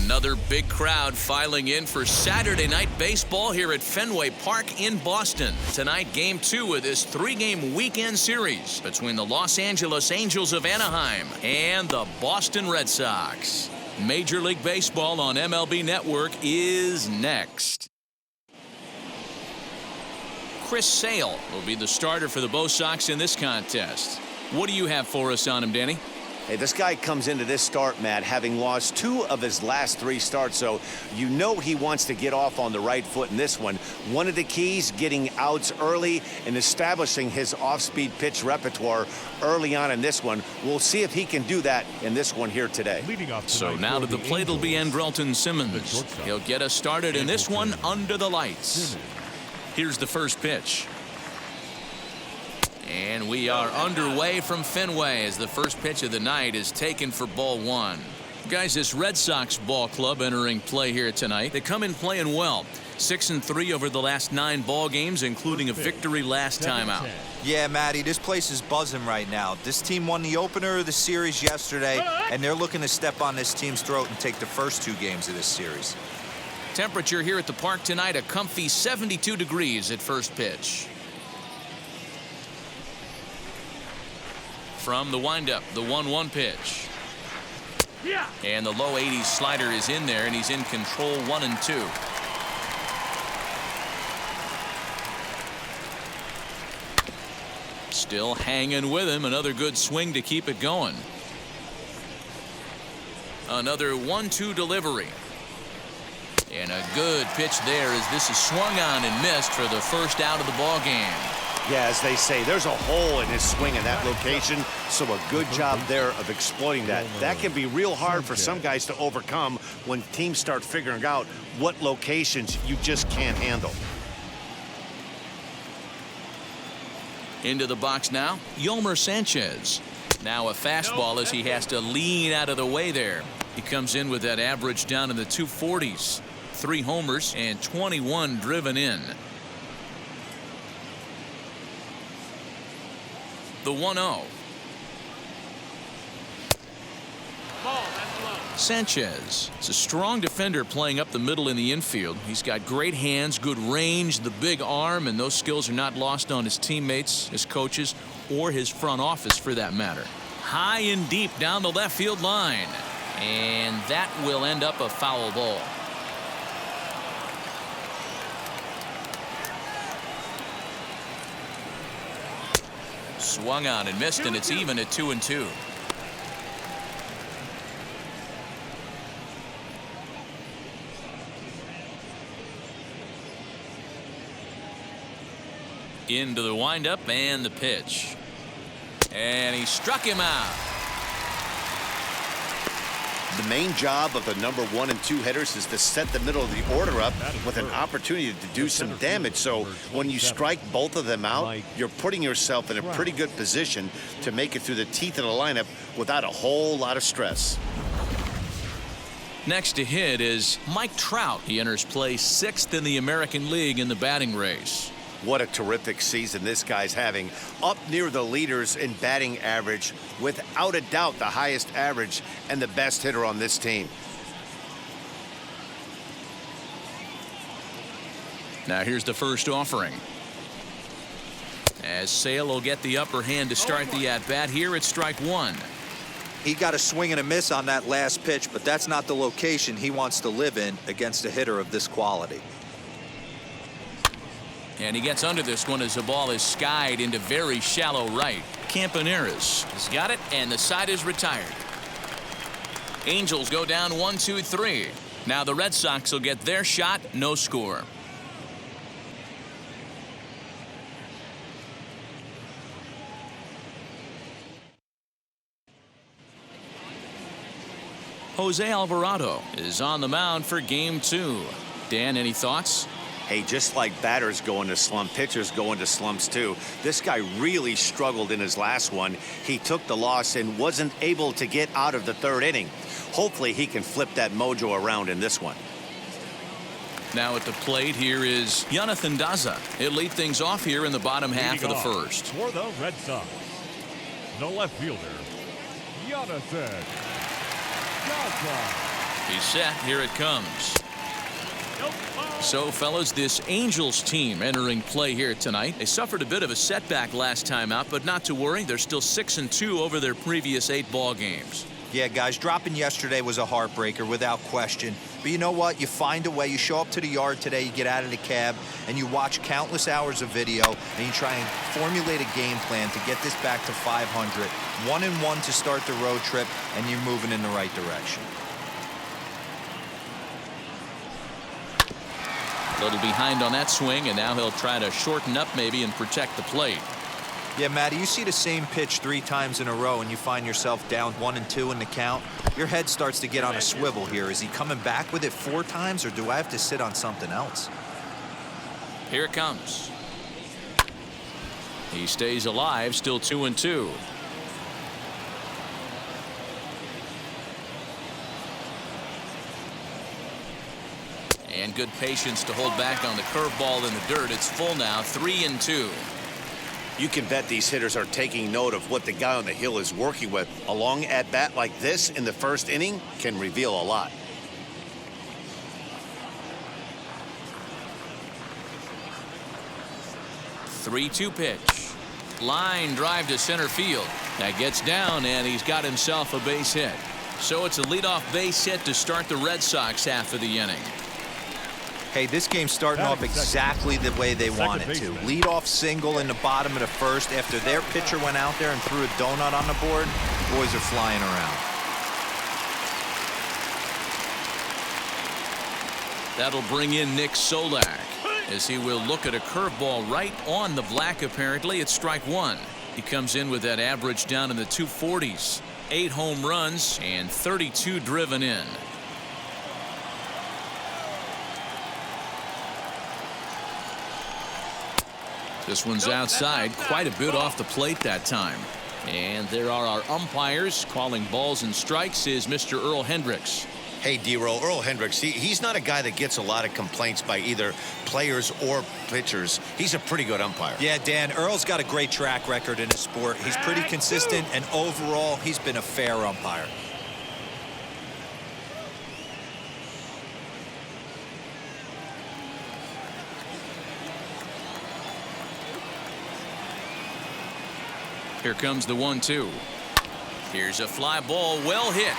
Another big crowd filing in for Saturday night baseball here at Fenway Park in Boston. Tonight, Game 2 of this 3-game weekend series between the Los Angeles Angels of Anaheim and the Boston Red Sox. Major League Baseball on MLB Network is next. Chris Sale will be the starter for the Bo Sox in this contest. What do you have for us on him, Danny? Hey, this guy comes into this start, Matt, having lost 2 of his last 3 starts, so you know he wants to get off on the right foot in this one. One of the keys, getting outs early and establishing his off-speed pitch repertoire early on in this one. We'll see if he can do that in this one here today. So now to the plate will be Andrelton Simmons. He'll get us started in this one under the lights. Here's the first pitch. And we are underway from Fenway as the first pitch of the night is taken for ball 1. Guys, this Red Sox ball club entering play here tonight. They come in playing well. 6-3 over the last 9 ball games, including a victory last time out. Yeah, Matty, this place is buzzing right now. This team won the opener of the series yesterday, and they're looking to step on this team's throat and take the first 2 games of this series. Temperature here at the park tonight, a comfy 72 degrees at first pitch. From the windup, the 1-1 pitch. And the low 80s slider is in there, and he's in control 1-2. Still hanging with him. Another good swing to keep it going. Another 1-2 delivery. And a good pitch there as this is swung on and missed for the first out of the ball game. Yeah, as they say, there's a hole in his swing in that location, so a good job there of exploiting that. That can be real hard for some guys to overcome when teams start figuring out what locations you just can't handle. Into the box now, Yolmer Sanchez. Now a fastball as he has to lean out of the way there. He comes in with that average down in the 240s. 3 homers and 21 driven in. The 1-0. Sanchez is a strong defender playing up the middle in the infield. He's got great hands, good range, the big arm, and those skills are not lost on his teammates, his coaches, or his front office for that matter. High and deep down the left field line. And that will end up a foul ball. Swung on and missed, and it's even at 2-2. Into the windup and the pitch. And he struck him out. The main job of the number 1 and 2 hitters is to set the middle of the order up with an opportunity to do some damage. So when you strike both of them out, you're putting yourself in a pretty good position to make it through the teeth of the lineup without a whole lot of stress. Next to hit is Mike Trout. He enters play 6th in the American League in the batting race. What a terrific season this guy's having. Up near the leaders in batting average, without a doubt the highest average and the best hitter on this team. Now here's the first offering. As Sale will get the upper hand to start the at-bat here at strike 1. He got a swing and a miss on that last pitch, but that's not the location he wants to live in against a hitter of this quality. And he gets under this one as the ball is skied into very shallow right. Campaneris has got it, and the side is retired. Angels go down 1-2-3. Now the Red Sox will get their shot, no score. Jose Alvarado is on the mound for game 2. Dan, any thoughts? Hey, just like batters go into slump, pitchers go into slumps too. This guy really struggled in his last one. He took the loss and wasn't able to get out of the 3rd inning. Hopefully he can flip that mojo around in this one. Now at the plate here is Jonathan Daza. He'll lead things off here in the bottom half of the first. For the Red Sox, the left fielder, Jonathan Daza. He's set. Here it comes. So, fellas, this Angels team entering play here tonight. They suffered a bit of a setback last time out, but not to worry. They're still 6-2 over their previous 8 ball games. Yeah, guys, dropping yesterday was a heartbreaker without question. But you know what? You find a way. You show up to the yard today, you get out of the cab, and you watch countless hours of video, and you try and formulate a game plan to get this back to 500. 1-1 to start the road trip, and you're moving in the right direction. A little behind on that swing, and now he'll try to shorten up maybe and protect the plate. Yeah, Matty, you see the same pitch 3 times in a row and you find yourself down 1-2 in the count. Your head starts to get on a swivel here. Is he coming back with it 4 times, or do I have to sit on something else? Here it comes. He stays alive, still 2-2. And good patience to hold back on the curveball in the dirt. It's full now, 3-2. You can bet these hitters are taking note of what the guy on the hill is working with. A long at-bat like this in the first inning can reveal a lot. Three-two pitch. Line drive to center field. That gets down, and he's got himself a base hit. So it's a leadoff base hit to start the Red Sox half of the inning. Hey, this game's starting off exactly the way they want it to. Lead-off single in the bottom of the first after their pitcher went out there and threw a donut on the board. Boys are flying around. That'll bring in Nick Solak as he will look at a curveball right on the black. Apparently, it's strike 1. He comes in with that average down in the 240s. 8 home runs and 32 driven in. This one's outside, quite a bit off the plate that time. And there are our umpires. Calling balls and strikes is Mr. Earl Hendricks. Hey, D-Roll, Earl Hendricks, he's not a guy that gets a lot of complaints by either players or pitchers. He's a pretty good umpire. Yeah, Dan, Earl's got a great track record in his sport. He's pretty consistent, and overall, he's been a fair umpire. Here comes the 1-2. Here's a fly ball, well hit.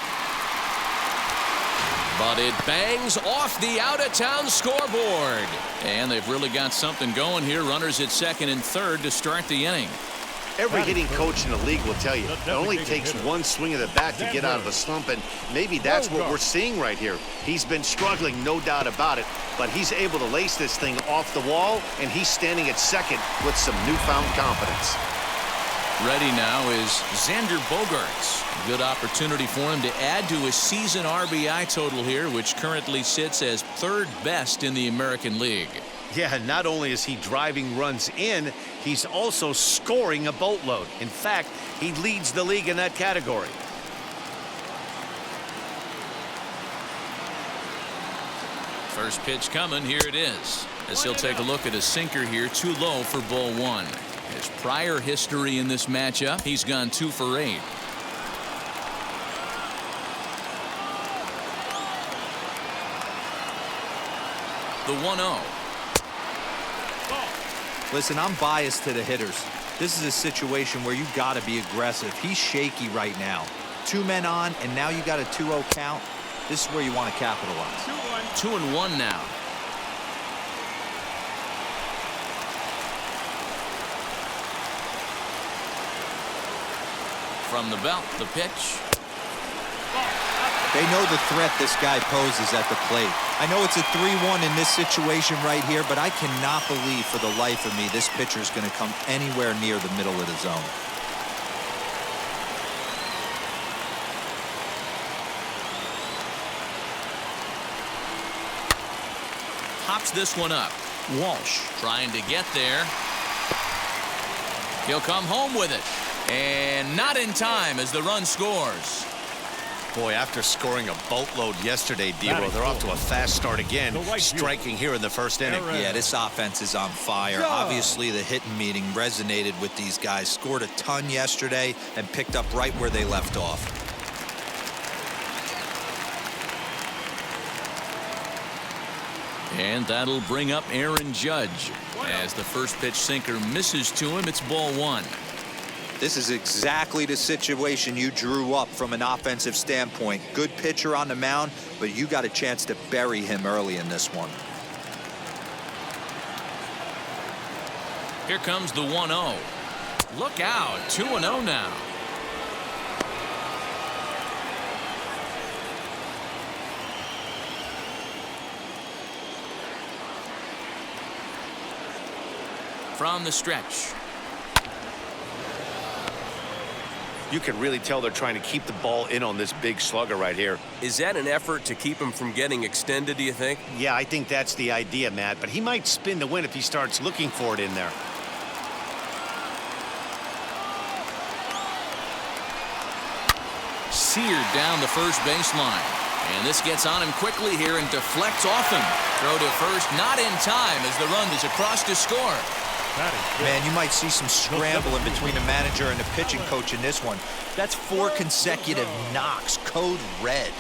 But it bangs off the out-of-town scoreboard. And they've really got something going here. Runners at second and third to start the inning. Every hitting coach in the league will tell you it only takes one swing of the bat to get out of a slump, and maybe that's what we're seeing right here. He's been struggling, no doubt about it, but he's able to lace this thing off the wall, and he's standing at second with some newfound confidence. Ready now is Xander Bogaerts. Good opportunity for him to add to his season RBI total here, which currently sits as 3rd best in the American League. Yeah, not only is he driving runs in, he's also scoring a boatload. In fact, he leads the league in that category. First pitch coming. Here it is. As he'll take a look at a sinker here, too low for ball 1. His prior history in this matchup, he's gone 2 for 8. The 1-0. Listen, I'm biased to the hitters. This is a situation where you got to be aggressive. He's shaky right now. 2 men on, and now you got a 2-0 count. This is where you want to capitalize. 2-1 now. From the belt, the pitch. They know the threat this guy poses at the plate. I know it's a 3-1 in this situation right here, but I cannot believe for the life of me this pitcher is going to come anywhere near the middle of the zone. Hops this one up. Walsh trying to get there. He'll come home with it. And not in time as the run scores. Boy, after scoring a boatload yesterday, D-Roll, they're off to a fast start again, striking here in the first inning. Yeah, this offense is on fire. Obviously, the hitting meeting resonated with these guys. Scored a ton yesterday and picked up right where they left off. And that'll bring up Aaron Judge. As the first pitch sinker misses to him, it's ball one. This is exactly the situation you drew up from an offensive standpoint. Good pitcher on the mound, but you got a chance to bury him early in this one. Here comes the 1-0. Look out, 2-0 now. From the stretch. You can really tell they're trying to keep the ball in on this big slugger right here. Is that an effort to keep him from getting extended, do you think? Yeah, I think that's the idea, Matt, but he might spin to win if he starts looking for it in there. Seared down the first baseline. And this gets on him quickly here and deflects off him. Throw to first, not in time as the run is across to score. Man, you might see some scrambling between the manager and the pitching coach in this one. That's 4 consecutive knocks, code red.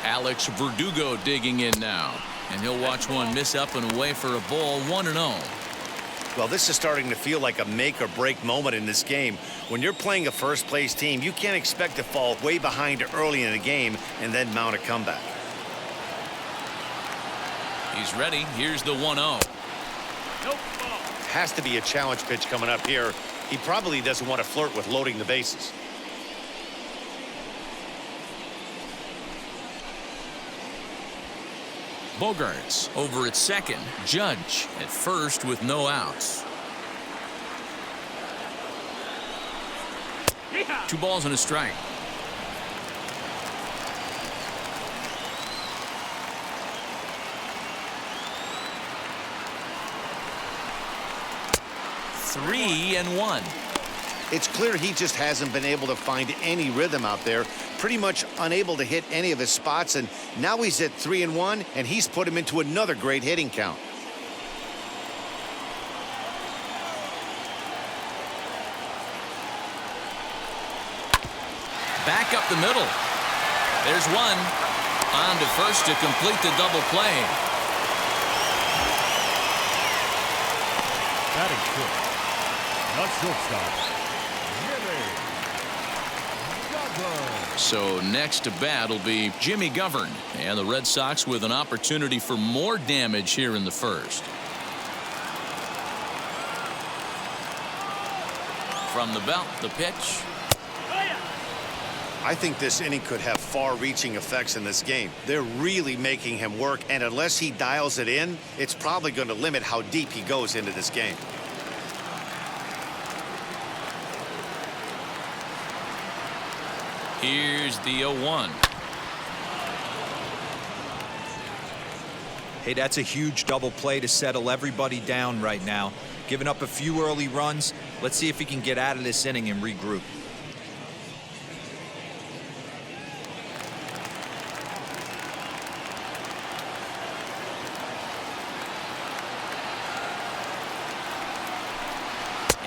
Alex Verdugo digging in now. And he'll watch one miss up and away for a ball, 1-0. Well, this is starting to feel like a make-or-break moment in this game. When you're playing a first-place team, you can't expect to fall way behind early in the game and then mount a comeback. He's ready. Here's the 1-0. Has to be a challenge pitch coming up here. He probably doesn't want to flirt with loading the bases. Bogarts over at second. Judge at first with no outs. 2 balls and a strike. Three and one. It's clear he just hasn't been able to find any rhythm out there. Pretty much unable to hit any of his spots, and now he's at 3-1, and he's put him into another great hitting count. Back up the middle. There's one. On to first to complete the double play. Batting fifth, the shortstop, So next to bat will be Jimmy Govern, and the Red Sox with an opportunity for more damage here in the first. From the belt, the pitch. I think this inning could have far-reaching effects in this game. They're really making him work, and unless he dials it in, it's probably going to limit how deep he goes into this game. Here's the 0-1. Hey, that's a huge double play to settle everybody down right now. Giving up a few early runs. Let's see if he can get out of this inning and regroup.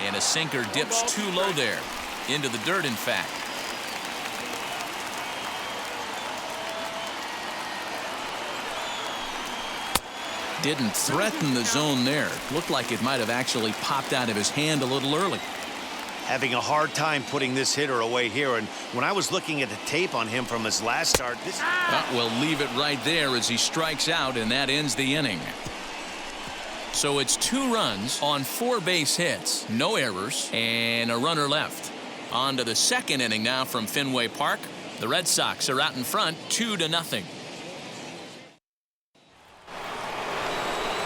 And a sinker dips too low there. Into the dirt, in fact. Didn't threaten the zone there. Looked like it might have actually popped out of his hand a little early. Having a hard time putting this hitter away here, and when I was looking at the tape on him from his last start, this... We'll leave it right there as he strikes out, and that ends the inning. So it's 2 runs on 4 base hits, no errors, and a runner left. On to the second inning now from Fenway Park. The Red Sox are out in front, 2-0.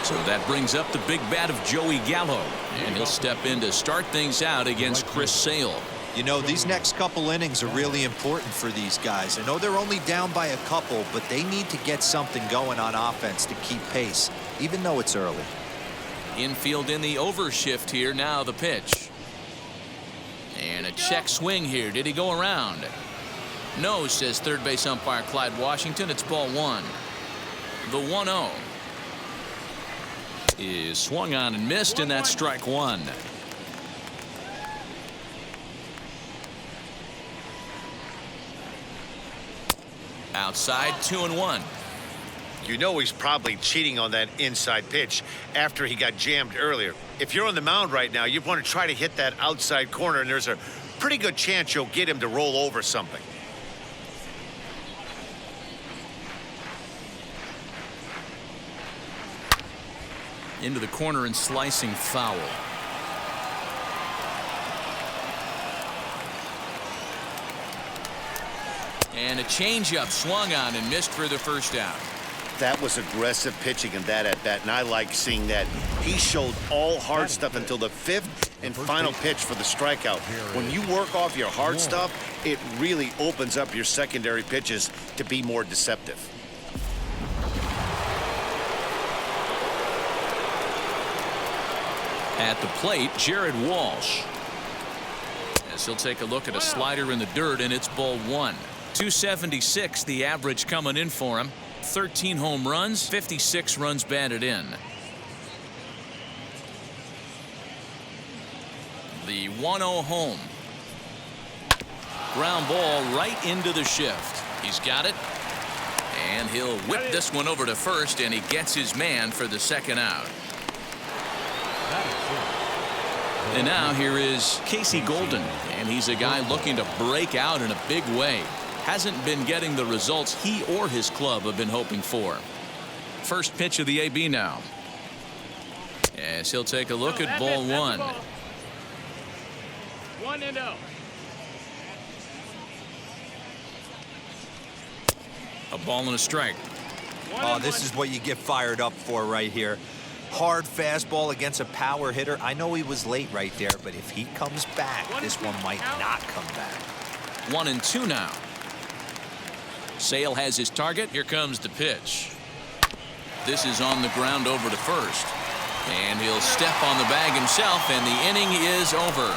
So that brings up the big bat of Joey Gallo, and he'll step in to start things out against Chris Sale. You know, these next couple innings are really important for these guys. I know they're only down by a couple, but they need to get something going on offense to keep pace, even though it's early. Infield in the overshift here. Now the pitch. And a check swing here. Did he go around? No, says third base umpire Clyde Washington. It's ball 1. The 1-0. is swung on and missed, and that's strike one. Outside, 2-1. You know he's probably cheating on that inside pitch after he got jammed earlier. If you're on the mound right now, you want to try to hit that outside corner, and there's a pretty good chance you'll get him to roll over something. Into the corner and slicing foul. And a changeup swung on and missed for the first out. That was aggressive pitching in that at bat, and I like seeing that. He showed all hard stuff until the fifth and final pitch for the strikeout. When you work off your hard stuff, it really opens up your secondary pitches to be more deceptive. At the plate, Jared Walsh. As he'll take a look at a slider in the dirt, and it's ball one. 276 the average coming in for him. 13 home runs, 56 runs batted in. The 1-0 home. Ground ball right into the shift. He's got it. And he'll whip this one over to first, and he gets his man for the second out. And now here is Casey Golden, and he's a guy looking to break out in a big way. Hasn't been getting the results he or his club have been hoping for. First pitch of the AB now. As he'll take a look at ball one. 1-0. A ball and a strike. Oh, this is what you get fired up for right here. Hard fastball against a power hitter. I know he was late right there, but if he comes back, this one might not come back. 1-2 now. Sale has his target. Here comes the pitch. This is on the ground over to first. And he'll step on the bag himself, and the inning is over.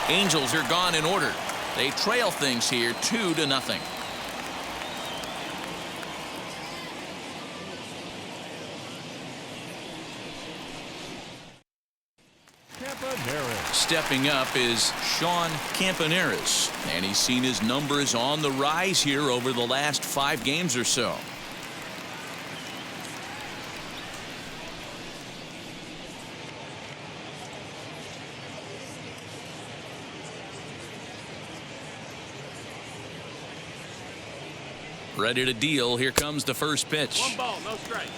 Angels are gone in order. They trail things here 2-0. Stepping up is Sean Campaneris, and he's seen his numbers on the rise here over the last 5 games or so. Ready to deal. Here comes the first pitch. 1 ball, no strike.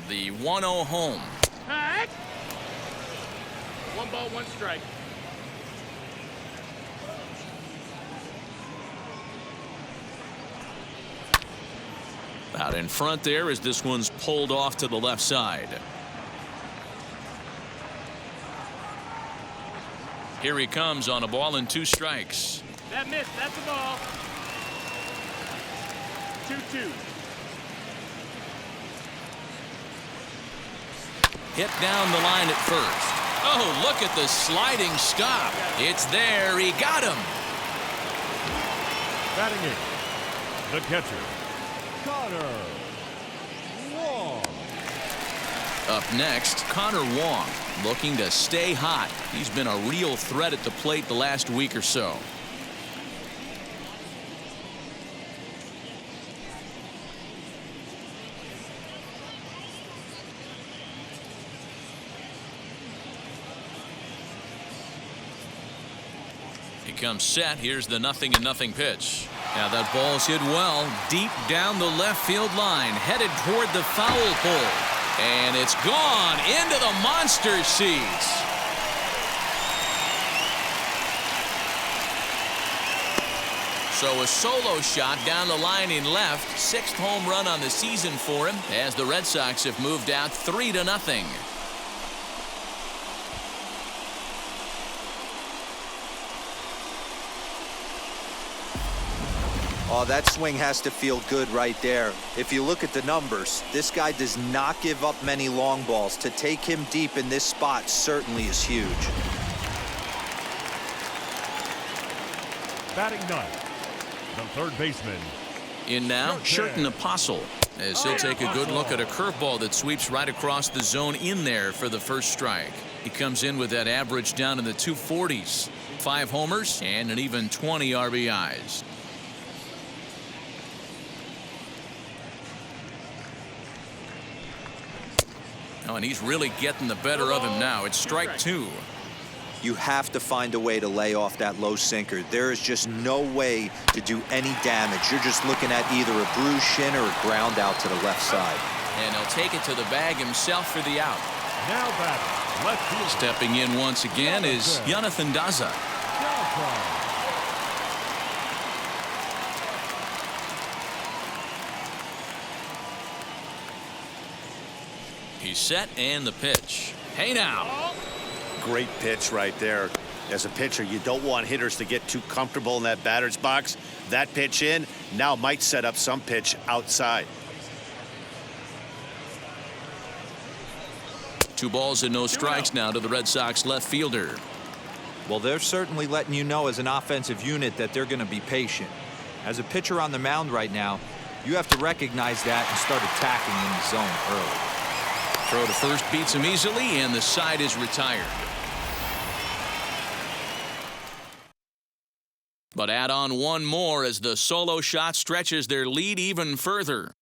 The 1-0 home. Hack. 1 ball, 1 strike. Out in front there as this one's pulled off to the left side. Here he comes on a ball and 2 strikes. That missed. That's a ball. 2-2. Hit down the line at first. Oh, look at the sliding stop. It's there. He got him. Batting in, the catcher, Connor Wong. Up next, Connor Wong, looking to stay hot. He's been a real threat at the plate the last week or so. He comes set. Here's the 0-0 pitch. Now that ball's hit well deep down the left field line, headed toward the foul pole. And it's gone into the monster seats. So a solo shot down the line in left. 6th home run on the season for him as the Red Sox have moved out 3-0. Oh, that swing has to feel good right there. If you look at the numbers, this guy does not give up many long balls. To take him deep in this spot certainly is huge. Batting 9th, the third baseman. In now, Sherton Apostle, as he'll take a good look at a curveball that sweeps right across the zone in there for the first strike. He comes in with that average down in the 240s. 5 homers and an even 20 RBIs. Oh, and he's really getting the better of him now. It's strike 2. You have to find a way to lay off that low sinker. There is just no way to do any damage. You're just looking at either a bruised shin or a ground out to the left side. And he'll take it to the bag himself for the out. Now batting, left field. Stepping in once again is Jonathan Daza. He's set and the pitch. Hey now. Great pitch right there. As a pitcher, you don't want hitters to get too comfortable in that batter's box. That pitch in now might set up some pitch outside. 2 balls and no strikes now to the Red Sox left fielder. Well, they're certainly letting you know as an offensive unit that they're going to be patient. As a pitcher on the mound right now, you have to recognize that and start attacking in the zone early. Throw to first beats him easily, and the side is retired. But add on one more as the solo shot stretches their lead even further.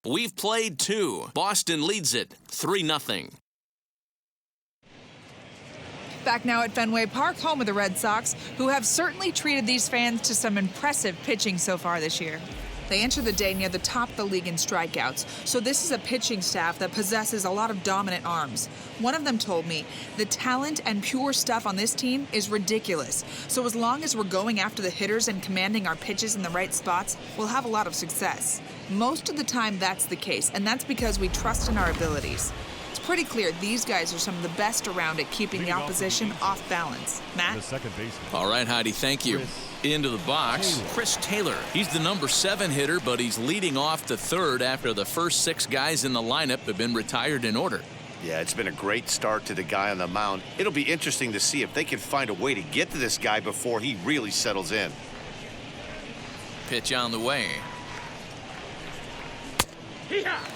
We've played 2. Boston leads it 3-0. Back now at Fenway Park, home of the Red Sox, who have certainly treated these fans to some impressive pitching so far this year. They enter the day near the top of the league in strikeouts, so this is a pitching staff that possesses a lot of dominant arms. One of them told me, the talent and pure stuff on this team is ridiculous, so as long as we're going after the hitters and commanding our pitches in the right spots, we'll have a lot of success. Most of the time that's the case, and that's because we trust in our abilities. It's pretty clear these guys are some of the best around at keeping the opposition off balance. Matt? The second baseman. All right, Heidi, thank you. Into the box, Chris Taylor. He's the number 7 hitter, but he's leading off the third after the first 6 guys in the lineup have been retired in order. Yeah, it's been a great start to the guy on the mound. It'll be interesting to see if they can find a way to get to this guy before he really settles in. Pitch on the way. Hee-haw!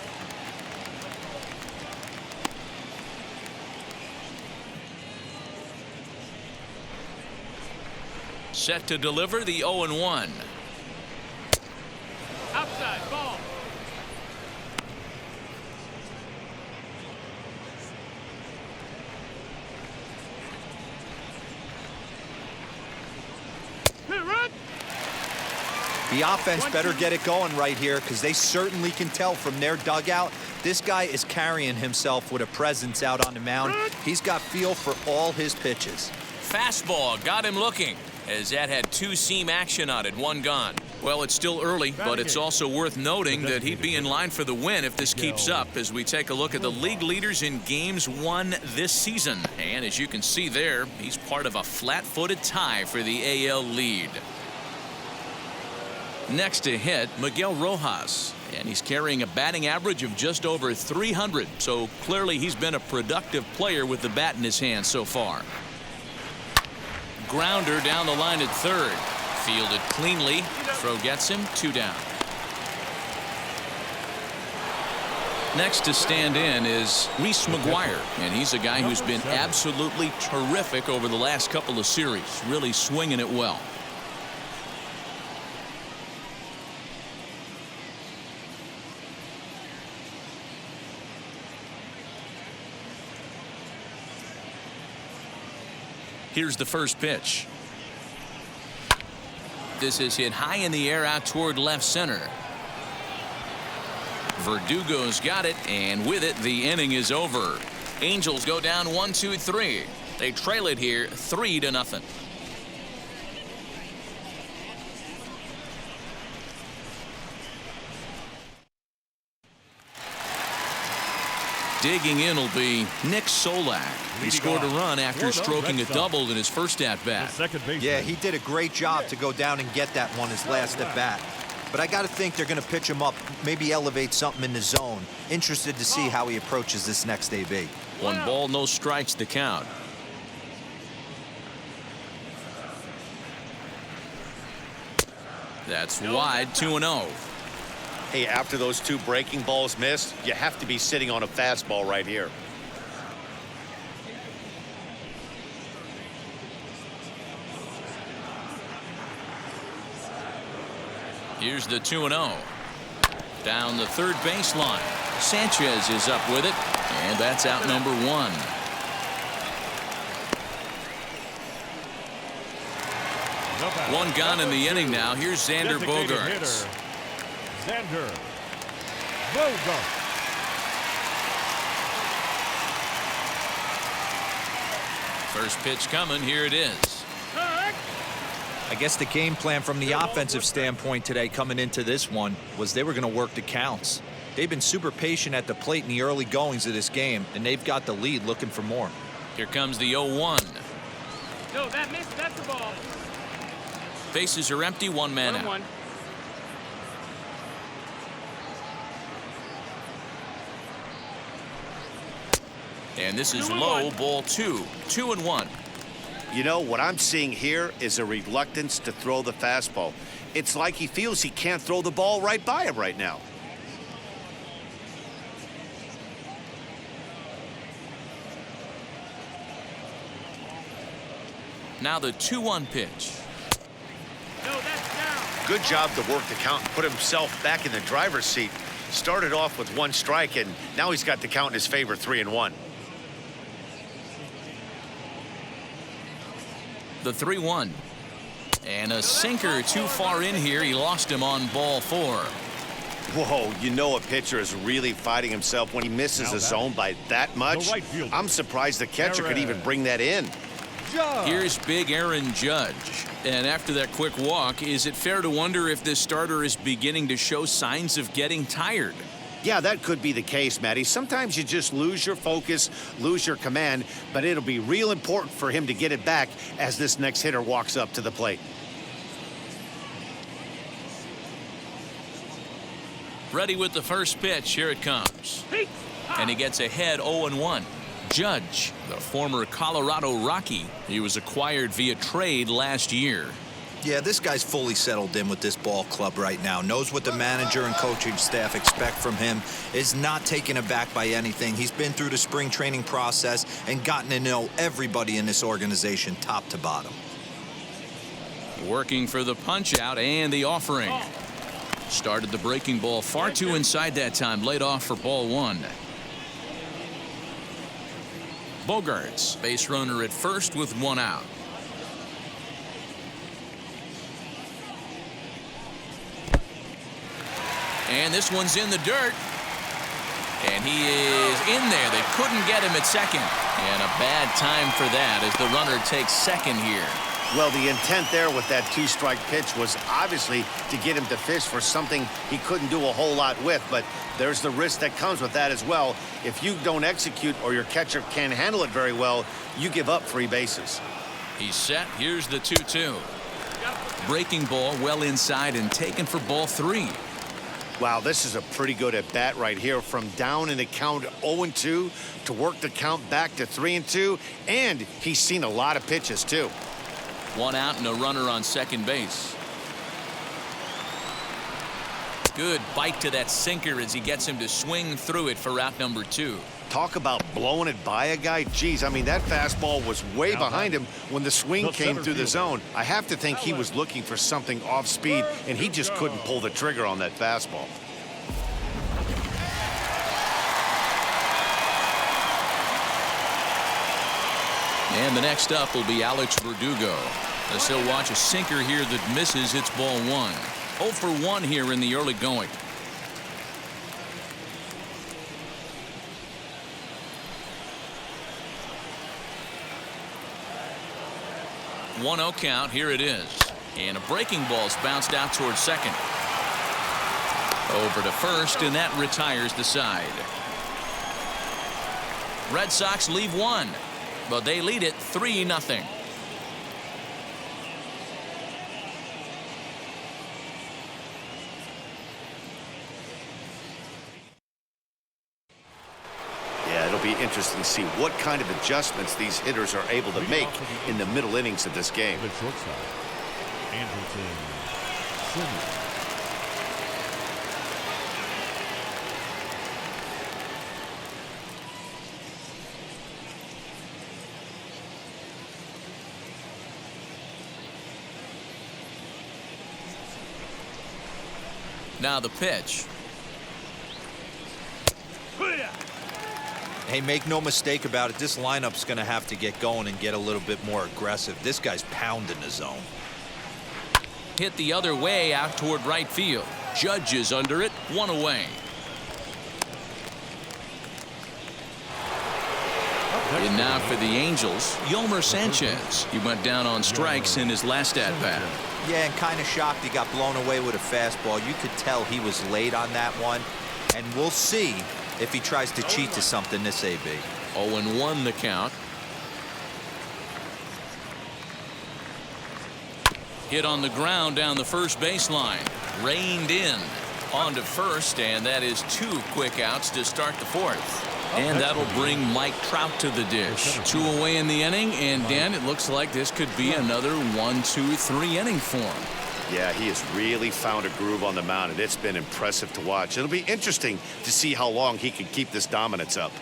Set to deliver the 0-1. Outside, ball. Run. The offense better get it going right here because they certainly can tell from their dugout this guy is carrying himself with a presence out on the mound. He's got feel for all his pitches. Fastball got him looking, as that had 2-seam action on it, 1 gone. Well, it's still early, but it's also worth noting that he'd be in line for the win if this keeps up as we take a look at the league leaders in games won this season. And as you can see there, he's part of a flat-footed tie for the AL lead. Next to hit, Miguel Rojas, and he's carrying a batting average of just over 300, so clearly he's been a productive player with the bat in his hand so far. Grounder down the line at third. Fielded cleanly. Throw gets him 2 down. Next to stand in is Reese McGuire, and he's a guy who's been absolutely terrific over the last couple of series, really swinging it well. Here's the first pitch. This is hit high in the air out toward left center. Verdugo's got it, and with it, the inning is over. Angels go down 1-2-3. They trail it here 3-0. Digging in will be Nick Solak. He scored a run after stroking a double in his first at-bat. Yeah, he did a great job to go down and get that one his last at-bat. But I got to think they're going to pitch him up, maybe elevate something in the zone. Interested to see how he approaches this next AB. 1 ball, no strikes to count. That's wide, 2-0. Hey, after those two breaking balls missed, you have to be sitting on a fastball right here. Here's the 2-0. Down the third baseline. Sanchez is up with it, and that's out number one. One gone in the inning now. Here's Xander Bogaerts. Xander Bogaerts. First pitch coming. Here it is. I guess the game plan from the offensive standpoint today coming into this one was they were going to work the counts. They've been super patient at the plate in the early goings of this game, and they've got the lead looking for more. Here comes the 0-1. No, that missed. That's the ball. Bases are empty, one man out. 1-1. And this is low, ball 2. 2-1. You know, what I'm seeing here is a reluctance to throw the fastball. It's like he feels he can't throw the ball right by him right now. Now the 2-1 pitch. No, that's down. Good job to work the count and put himself back in the driver's seat. Started off with one strike, and now he's got the count in his favor, 3-1. The 3-1. And a sinker too far in here. He lost him on ball 4. Whoa, you know a pitcher is really fighting himself when he misses a zone by that much. right fielder. I'm surprised the catcher could even bring that in. Here's big Aaron Judge. And after that quick walk, is it fair to wonder if this starter is beginning to show signs of getting tired? Yeah, that could be the case, Matty. Sometimes you just lose your focus, lose your command, but it'll be real important for him to get it back as this next hitter walks up to the plate. Ready with the first pitch. Here it comes. And he gets ahead 0-1. Judge, the former Colorado Rocky. He was acquired via trade last year. Yeah, this guy's fully settled in with this ball club right now. Knows what the manager and coaching staff expect from him. Is not taken aback by anything. He's been through the spring training process and gotten to know everybody in this organization top to bottom. Working for the punch out and the offering. Started the breaking ball far too inside that time. Laid off for ball 1. Bogaerts, base runner at first with one out. And this one's in the dirt. And he is in there. They couldn't get him at second. And a bad time for that as the runner takes second here. Well, the intent there with that two-strike pitch was obviously to get him to fish for something he couldn't do a whole lot with, but there's the risk that comes with that as well. If you don't execute or your catcher can't handle it very well, you give up free bases. He's set. Here's the 2-2. Breaking ball well inside and taken for ball 3. Wow, this is a pretty good at-bat right here. From down in the count 0-2 to work the count back to 3-2, and he's seen a lot of pitches, too. One out and a runner on second base. Good bite to that sinker as he gets him to swing through it for out number 2. Talk about blowing it by a guy. Geez, I mean, that fastball was way behind him when the swing came through the zone. I have to think he was looking for something off speed, and he just couldn't pull the trigger on that fastball. And the next up will be Alex Verdugo. As he'll watch a sinker here that misses. It's ball 1. 0 for 1 here in the early going. One 0 count. Here it is. And a breaking ball's bounced out towards second. Over to first, and that retires the side. Red Sox leave one, but they lead it 3-0. It'll be interesting to see what kind of adjustments these hitters are able to make in the middle innings of this game. The shortstop, Anderson Simmons. Now the pitch. Hey, make no mistake about it, this lineup's going to have to get going and get a little bit more aggressive. This guy's pounding the zone. Hit the other way out toward right field. Judge is under it, 1 away. And now for the Angels, Yolmer Sanchez. He went down on strikes in his last at-bat. Yeah, and kind of shocked he got blown away with a fastball. You could tell he was late on that one. And we'll see if he tries to cheat to something this AB. 0-1 the count. Hit on the ground down the first baseline. Reined in onto first, and that is 2 quick outs to start the 4th. And that'll bring Mike Trout to the dish. 2 away in the inning, and Dan, it looks like this could be another 1, 2, 3 inning for him. Yeah, he has really found a groove on the mound, and it's been impressive to watch. It'll be interesting to see how long he can keep this dominance up.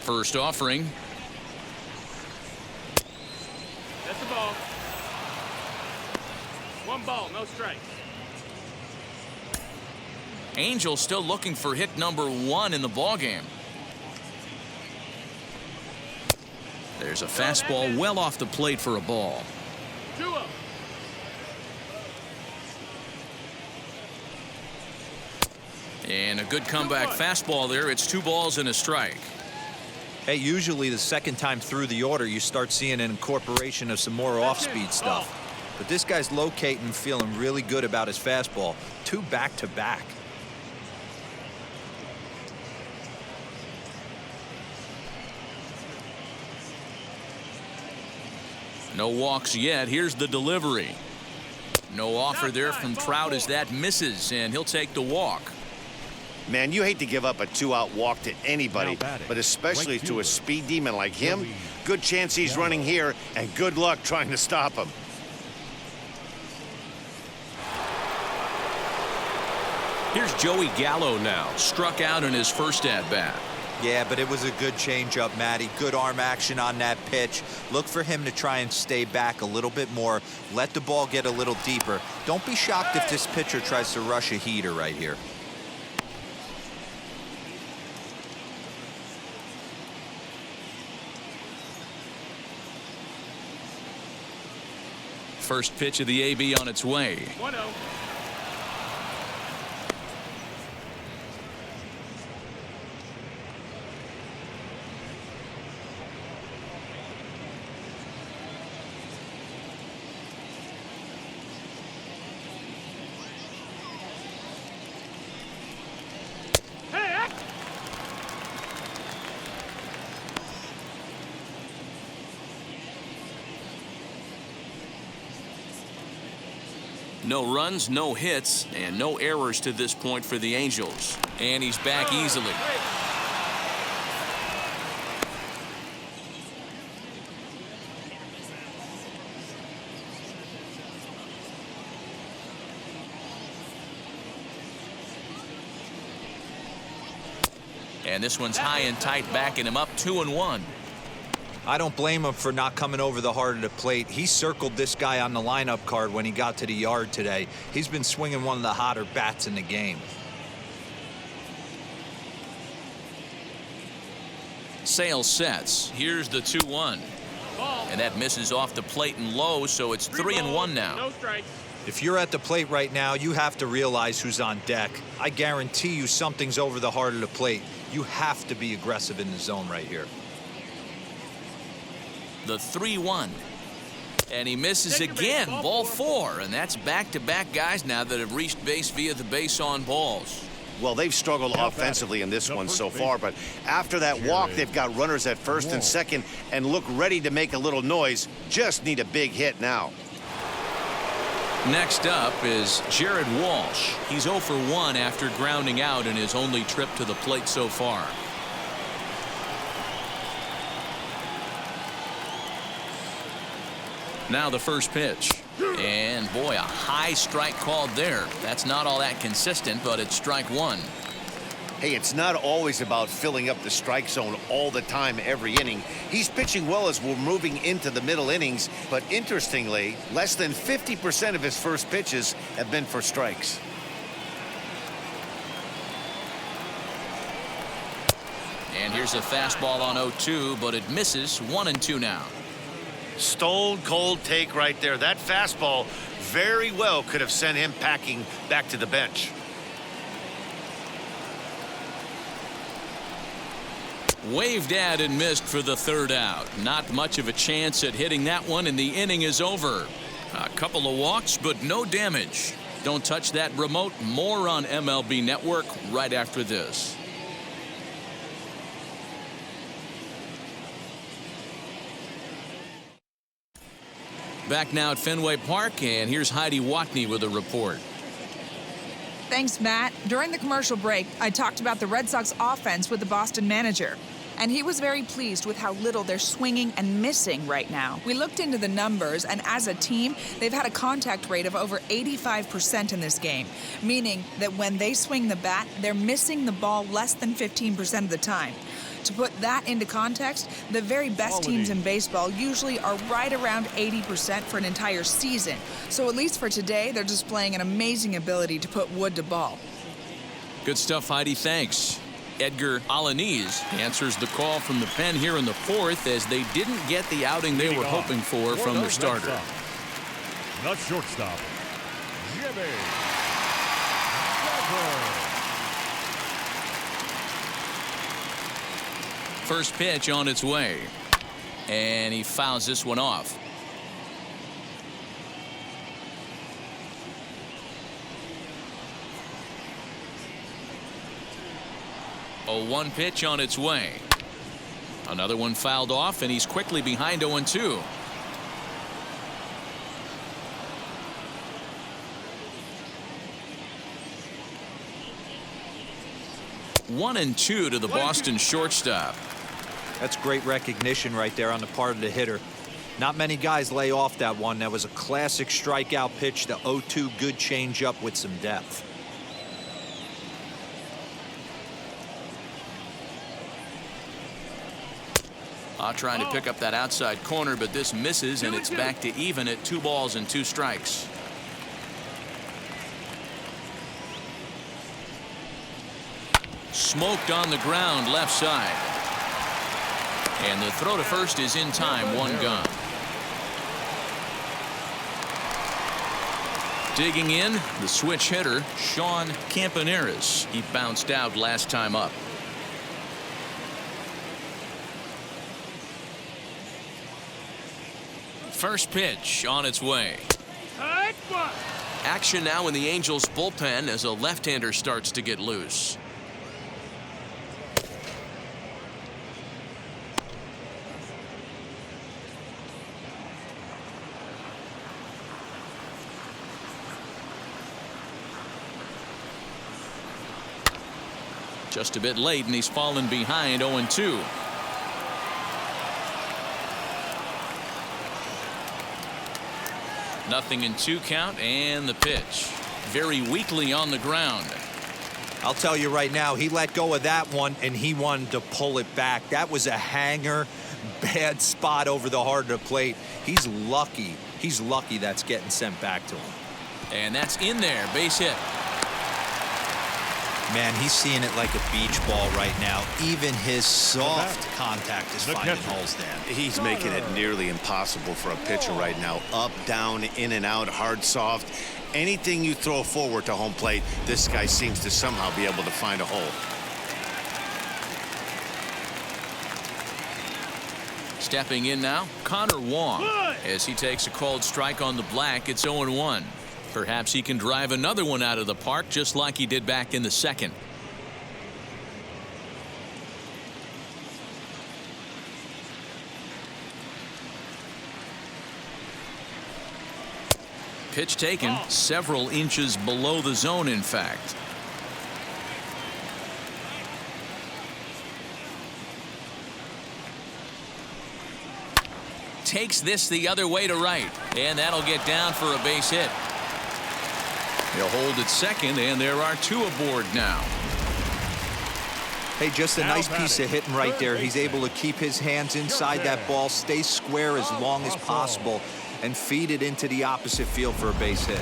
First offering. That's the ball. 1 ball, no strikes. Angels still looking for hit number 1 in the ballgame. There's a fastball well off the plate for a ball. 2-0. And a good comeback fastball there. It's 2 balls and a strike. Hey, usually the second time through the order, you start seeing an incorporation of some more off-speed stuff. But this guy's locating, feeling really good about his fastball. 2 back-to-back. No walks yet. Here's the delivery. No offer there from Trout as that misses, and he'll take the walk. Man, you hate to give up a 2-out walk to anybody, but especially to a speed demon like him. Good chance he's running here, and good luck trying to stop him. Here's Joey Gallo now. Struck out in his first at-bat. Yeah, but it was a good changeup, Matty. Good arm action on that pitch. Look for him to try and stay back a little bit more. Let the ball get a little deeper. Don't be shocked if this pitcher tries to rush a heater right here. First pitch of the AB on its way. 1-0. No runs, no hits, and no errors to this point for the Angels. And he's back easily. And this one's high and tight, backing him up 2-1. I don't blame him for not coming over the heart of the plate. He circled this guy on the lineup card when he got to the yard today. He's been swinging one of the hotter bats in the game. Sale sets. Here's the 2-1. And that misses off the plate and low, so it's 3-1 now. No strikes. If you're at the plate right now, you have to realize who's on deck. I guarantee you something's over the heart of the plate. You have to be aggressive in the zone right here. The 3-1. And he misses again. Ball 4. And that's back-to-back guys now that have reached base via the base on balls. Well, they've struggled offensively in this one so far, but after that walk, they've got runners at first and second and look ready to make a little noise. Just need a big hit now. Next up is Jared Walsh. He's 0 for 1 after grounding out in his only trip to the plate so far. Now the first pitch. And boy, a high strike called there. That's not all that consistent, but it's strike one. Hey, it's not always about filling up the strike zone all the time, every inning. He's pitching well as we're moving into the middle innings, but interestingly, less than 50% of his first pitches have been for strikes. And here's a fastball on 0-2, but it misses. 1-2 now. Stone cold take right there. That fastball very well could have sent him packing back to the bench. Waved at and missed for the third out. Not much of a chance at hitting that one, and the inning is over. A couple of walks, but no damage. Don't touch that remote. More on MLB Network right after this. Back now at Fenway Park, and here's Heidi Watney with a report. Thanks, Matt. During the commercial break, I talked about the Red Sox offense with the Boston manager, and he was very pleased with how little they're swinging and missing right now. We looked into the numbers, and as a team, they've had a contact rate of over 85% in this game, meaning that when they swing the bat, they're missing the ball less than 15% of the time. To put that into context, the very best teams in baseball usually are right around 80% for an entire season. So at least for today, they're displaying an amazing ability to put wood to ball. Good stuff, Heidi. Thanks. Edgar Alanis answers the call from the pen here in the fourth, as they didn't get the outing they were hoping for from their starter. The shortstop, Jimmy. First pitch on its way, and he fouls this one off. A 1 pitch on its way. Another one fouled off, and he's quickly behind 0-2. One and two to the Boston shortstop. That's great recognition right there on the part of the hitter. Not many guys lay off that one. That was a classic strikeout pitch. The 0-2 good changeup with some depth. Trying to pick up that outside corner, but this misses, and it's back to even at 2 balls and 2 strikes. Smoked on the ground left side. And the throw to first is in time. 1 gone. Digging in, the switch hitter, Sean Campaneris. He bounced out last time up. First pitch on its way. Action now in the Angels bullpen as a left-hander starts to get loose. Just a bit late, and he's fallen behind 0-2. Nothing in 2 count, and the pitch. Very weakly on the ground. I'll tell you right now, he let go of that one, and he wanted to pull it back. That was a hanger, bad spot over the heart of the plate. He's lucky. He's lucky that's getting sent back to him. And that's in there. Base hit. Man, he's seeing it like a beach ball right now. Even his soft contact is finding holes there. He's making it nearly impossible for a pitcher right now. Up, down, in and out, hard, soft. Anything you throw forward to home plate, this guy seems to somehow be able to find a hole. Stepping in now, Connor Wong. As he takes a called strike on the black, it's 0-1. Perhaps he can drive another one out of the park, just like he did back in the second. Pitch taken several inches below the zone, in fact. takes this the other way to right. And that'll get down for a base hit. He'll hold at second, and there are 2 aboard now. Hey, just a nice piece of hitting right there. He's able to keep his hands inside that ball, stay square as long as possible, and feed it into the opposite field for a base hit.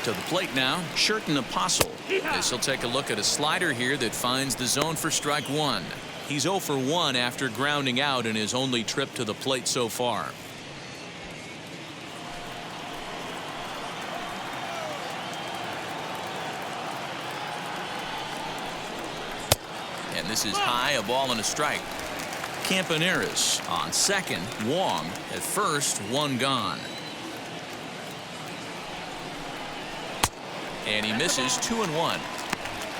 To the plate now, Sherten Apostle. This will take a look at a slider here that finds the zone for strike 1. He's 0 for 1 after grounding out in his only trip to the plate so far. And this is high, a ball and a strike. Campaneris on second, Wong at first, 1 gone. And he misses 2-1.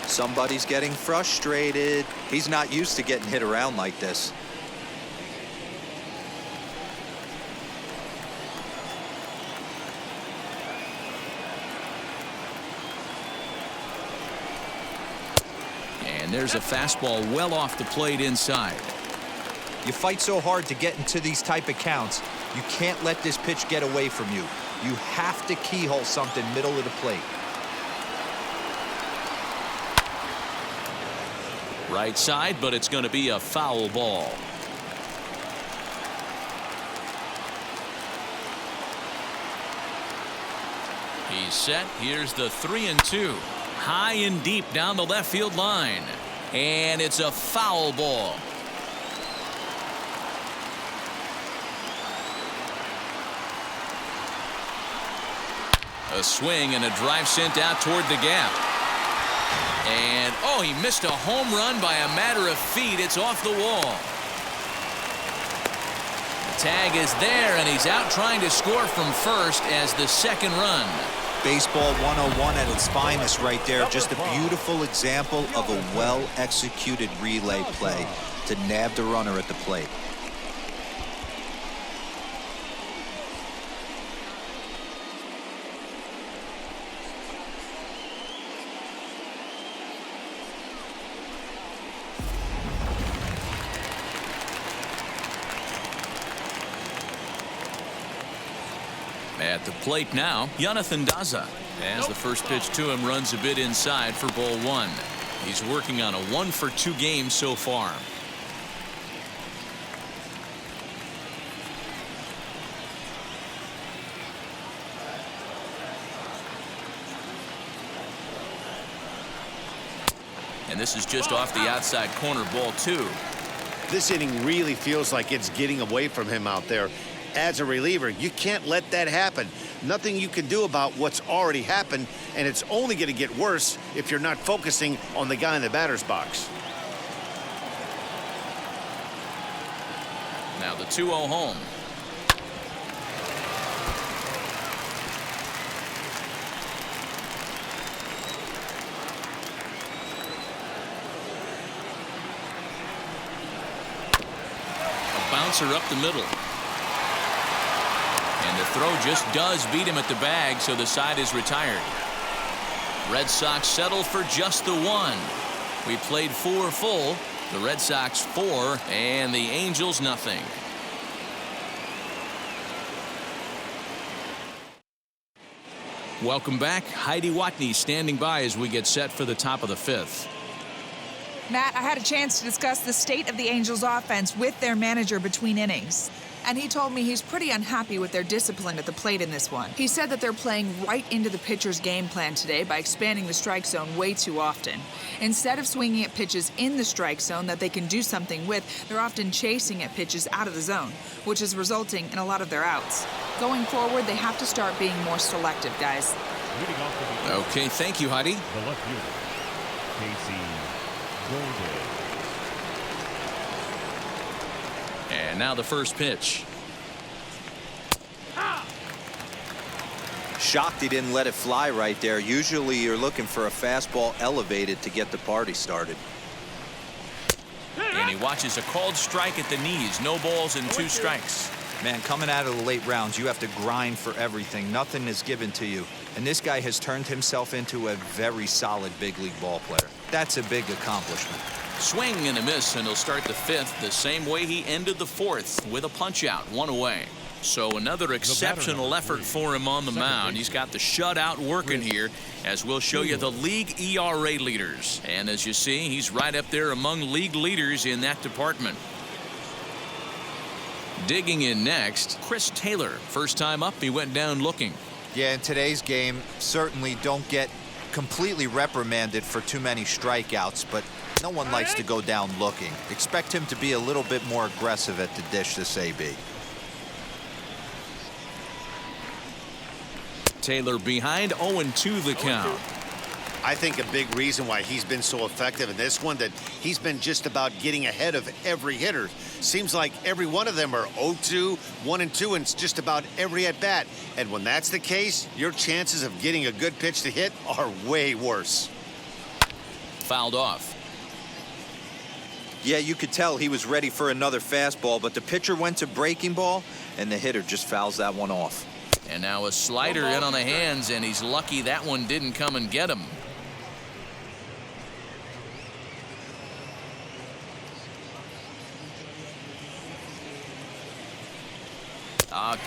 Somebody's getting frustrated. He's not used to getting hit around like this. And there's a fastball well off the plate inside. You fight so hard to get into these type of counts. You can't let this pitch get away from you. You have to keyhole something middle of the plate. Right side, but it's going to be a foul ball. He's set. Here's the 3-2. High and deep down the left field line. And it's a foul ball. A swing and a drive sent out toward the gap. And, oh, he missed a home run by a matter of feet. It's off the wall. The tag is there, and he's out trying to score from first as the second run. Baseball 101 at its finest right there. Just a beautiful example of a well-executed relay play to nab the runner at the plate. At the plate now, Jonathan Daza. As the first pitch to him runs a bit inside for ball 1. He's working on a 1-for-2 game so far. And this is just off the outside corner, ball 2. This inning really feels like it's getting away from him out there. As a reliever, you can't let that happen. Nothing you can do about what's already happened, and it's only going to get worse if you're not focusing on the guy in the batter's box. Now the 2-0 home. A bouncer up the middle. And the throw just does beat him at the bag, so the side is retired. Red Sox settle for just the 1. We played 4 full. The Red Sox 4 and the Angels nothing. Welcome back. Heidi Watney standing by as we get set for the top of the 5th. Matt, I had a chance to discuss the state of the Angels offense with their manager between innings. And he told me he's pretty unhappy with their discipline at the plate in this one. He said that they're playing right into the pitcher's game plan today by expanding the strike zone way too often. Instead of swinging at pitches in the strike zone that they can do something with, they're often chasing at pitches out of the zone, which is resulting in a lot of their outs. Going forward, they have to start being more selective, guys. Okay, thank you, Heidi. The left fielder, Casey Golden. And now the first pitch. Shocked he didn't let it fly right there. Usually you're looking for a fastball elevated to get the party started. And he watches a called strike at the knees. No balls and 2 strikes. Man, coming out of the late rounds, you have to grind for everything. Nothing is given to you. And this guy has turned himself into a very solid big league ball player. That's a big accomplishment. Swing and a miss, and he'll start the fifth the same way he ended the fourth, with a punch out, one away. So another exceptional effort for him on the mound. He's got the shutout working here, as we'll show you the league ERA leaders. And as you see, he's right up there among league leaders in that department. Digging in next, Chris Taylor. First time up, he went down looking. Yeah, in today's game, certainly don't get completely reprimanded for too many strikeouts, but no one likes to go down looking. Expect him to be a little bit more aggressive at the dish this AB. Taylor behind, 0-2 the count. I think a big reason why he's been so effective in this one, that he's been just about getting ahead of every hitter. Seems like every one of them are 0-2, 1-2, and it's just about every at bat. And when that's the case, your chances of getting a good pitch to hit are way worse. Fouled off. Yeah, you could tell he was ready for another fastball, but the pitcher went to breaking ball, and the hitter just fouls that one off. And now a slider in on the hands, and he's lucky that one didn't come and get him.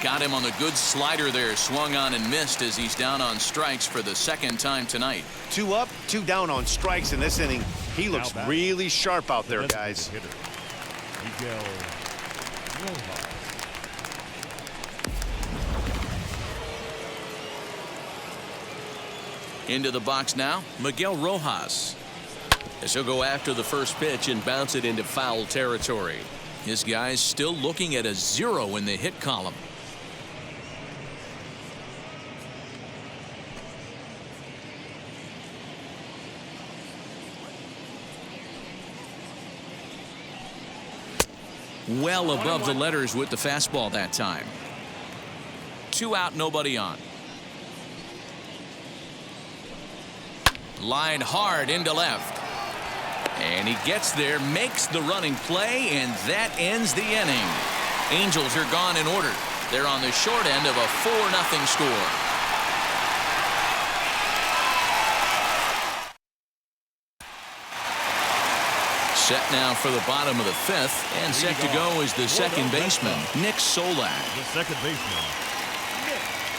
Got him on the good slider there. Swung on and missed as he's down on strikes for the second time tonight. 2 up, 2 down on strikes in this inning. He looks really sharp out there, guys. Miguel Rojas. Into the box now, Miguel Rojas. As he'll go after the first pitch and bounce it into foul territory. His guy's still looking at a 0 in the hit column. Well above the letters with the fastball that time. 2 out, nobody on. Line hard into left. And he gets there, makes the running play, and that ends the inning. Angels are gone in order. They're on the short end of a 4-0 score. Set now for the bottom of the fifth, and set to go is the second baseman, Nick Solak. The second baseman, Nick Solak.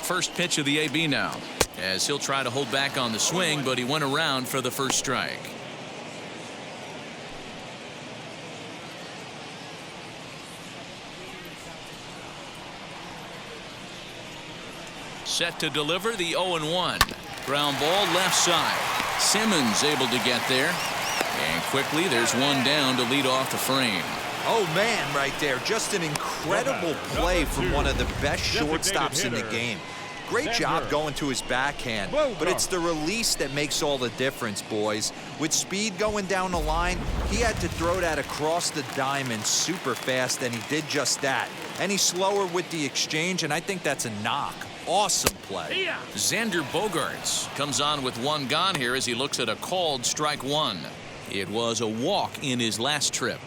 First pitch of the AB now, as he'll try to hold back on the swing, but he went around for the first strike. Set to deliver the 0-1. Ground ball left side. Simmons able to get there. And quickly there's one down to lead off the frame. Oh, man, right there. Just an incredible play from one of the best shortstops in the game. Great job going to his backhand, but it's the release that makes all the difference, boys. With speed going down the line, he had to throw that across the diamond super fast, and he did just that. Any slower with the exchange, and I think that's a knock. Awesome play. Xander Bogaerts comes on with one gone here as he looks at a called strike one. It was a walk in his last trip.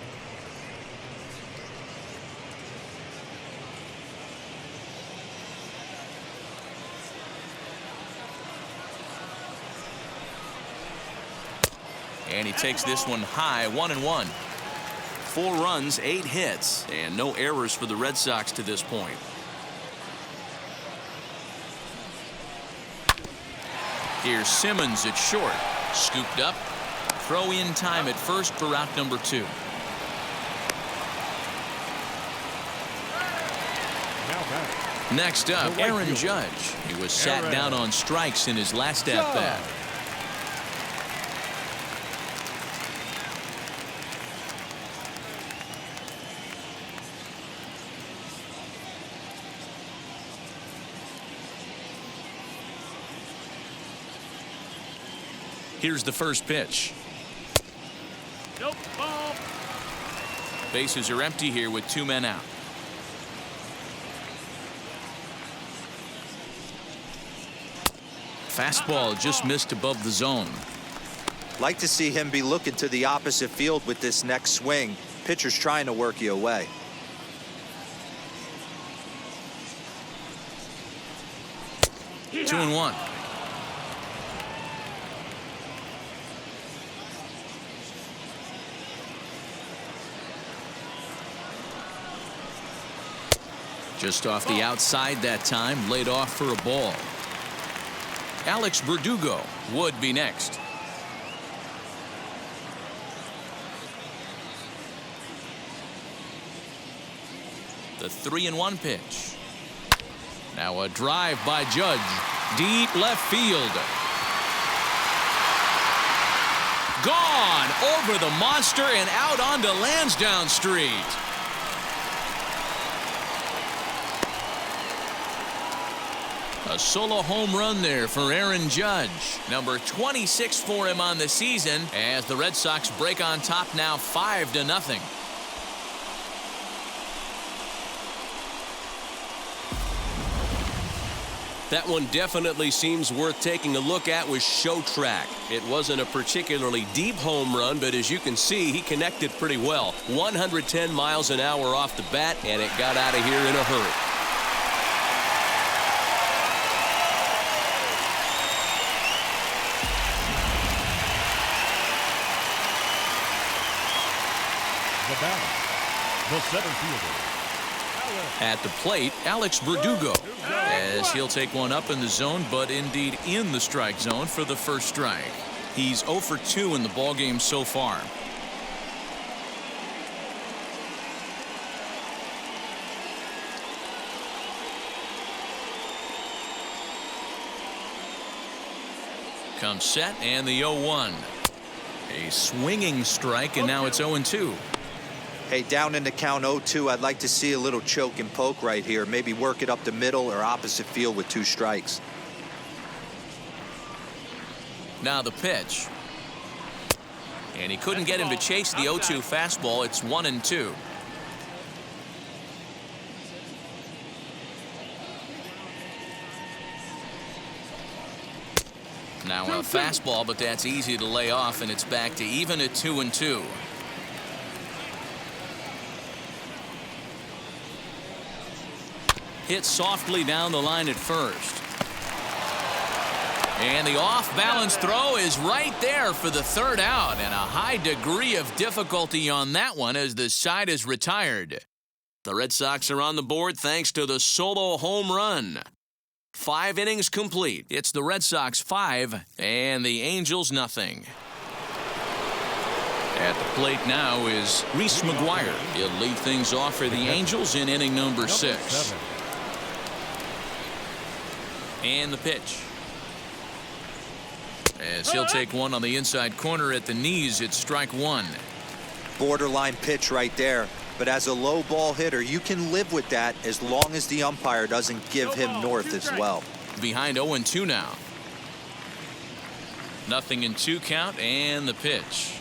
And he takes this one high, 1-1. 4 runs, 8 hits, and no errors for the Red Sox to this point. Here's Simmons at short. Scooped up. Throw in time at first for out number 2. Next up, Aaron Judge. He was sat down on strikes in his last at-bat. Here's the first pitch. Nope, ball. Bases are empty here with 2 men out. Fastball just missed above the zone. Like to see him be looking to the opposite field with this next swing. Pitcher's trying to work you away. 2-1. Just off the outside that time, laid off for a ball. Alex Verdugo would be next. The 3-1 pitch. Now a drive by Judge. Deep left field. Gone over the monster and out onto Lansdowne Street. A solo home run there for Aaron Judge. Number 26 for him on the season as the Red Sox break on top now 5-0. That one definitely seems worth taking a look at with Show Track. It wasn't a particularly deep home run, but as you can see, he connected pretty well. 110 miles an hour off the bat, and it got out of here in a hurry. The batter, the center fielder. At the plate, Alex Verdugo, as he'll take one up in the zone, but indeed in the strike zone for the first strike. He's 0 for 2 in the ballgame so far. Comes set and the 0-1. A swinging strike, and now it's 0-2. Hey, down in the count 0-2, I'd like to see a little choke and poke right here. Maybe work it up the middle or opposite field with 2 strikes. Now the pitch. And he couldn't get him to chase the 0-2 fastball. It's 1-2. Now a fastball, but that's easy to lay off, and it's back to even at 2-2. Hit softly down the line at first. And the off-balance throw is right there for the third out, and a high degree of difficulty on that one as the side is retired. The Red Sox are on the board thanks to the solo home run. 5 innings complete. It's the Red Sox 5 and the Angels nothing. At the plate now is Reese McGuire. He'll lead things off for the Angels in inning number 6. And the pitch. As he'll take one on the inside corner at the knees, it's strike 1. Borderline pitch right there. But as a low ball hitter, you can live with that as long as the umpire doesn't give him north as well. Behind 0-2 now. 0-2 count and the pitch.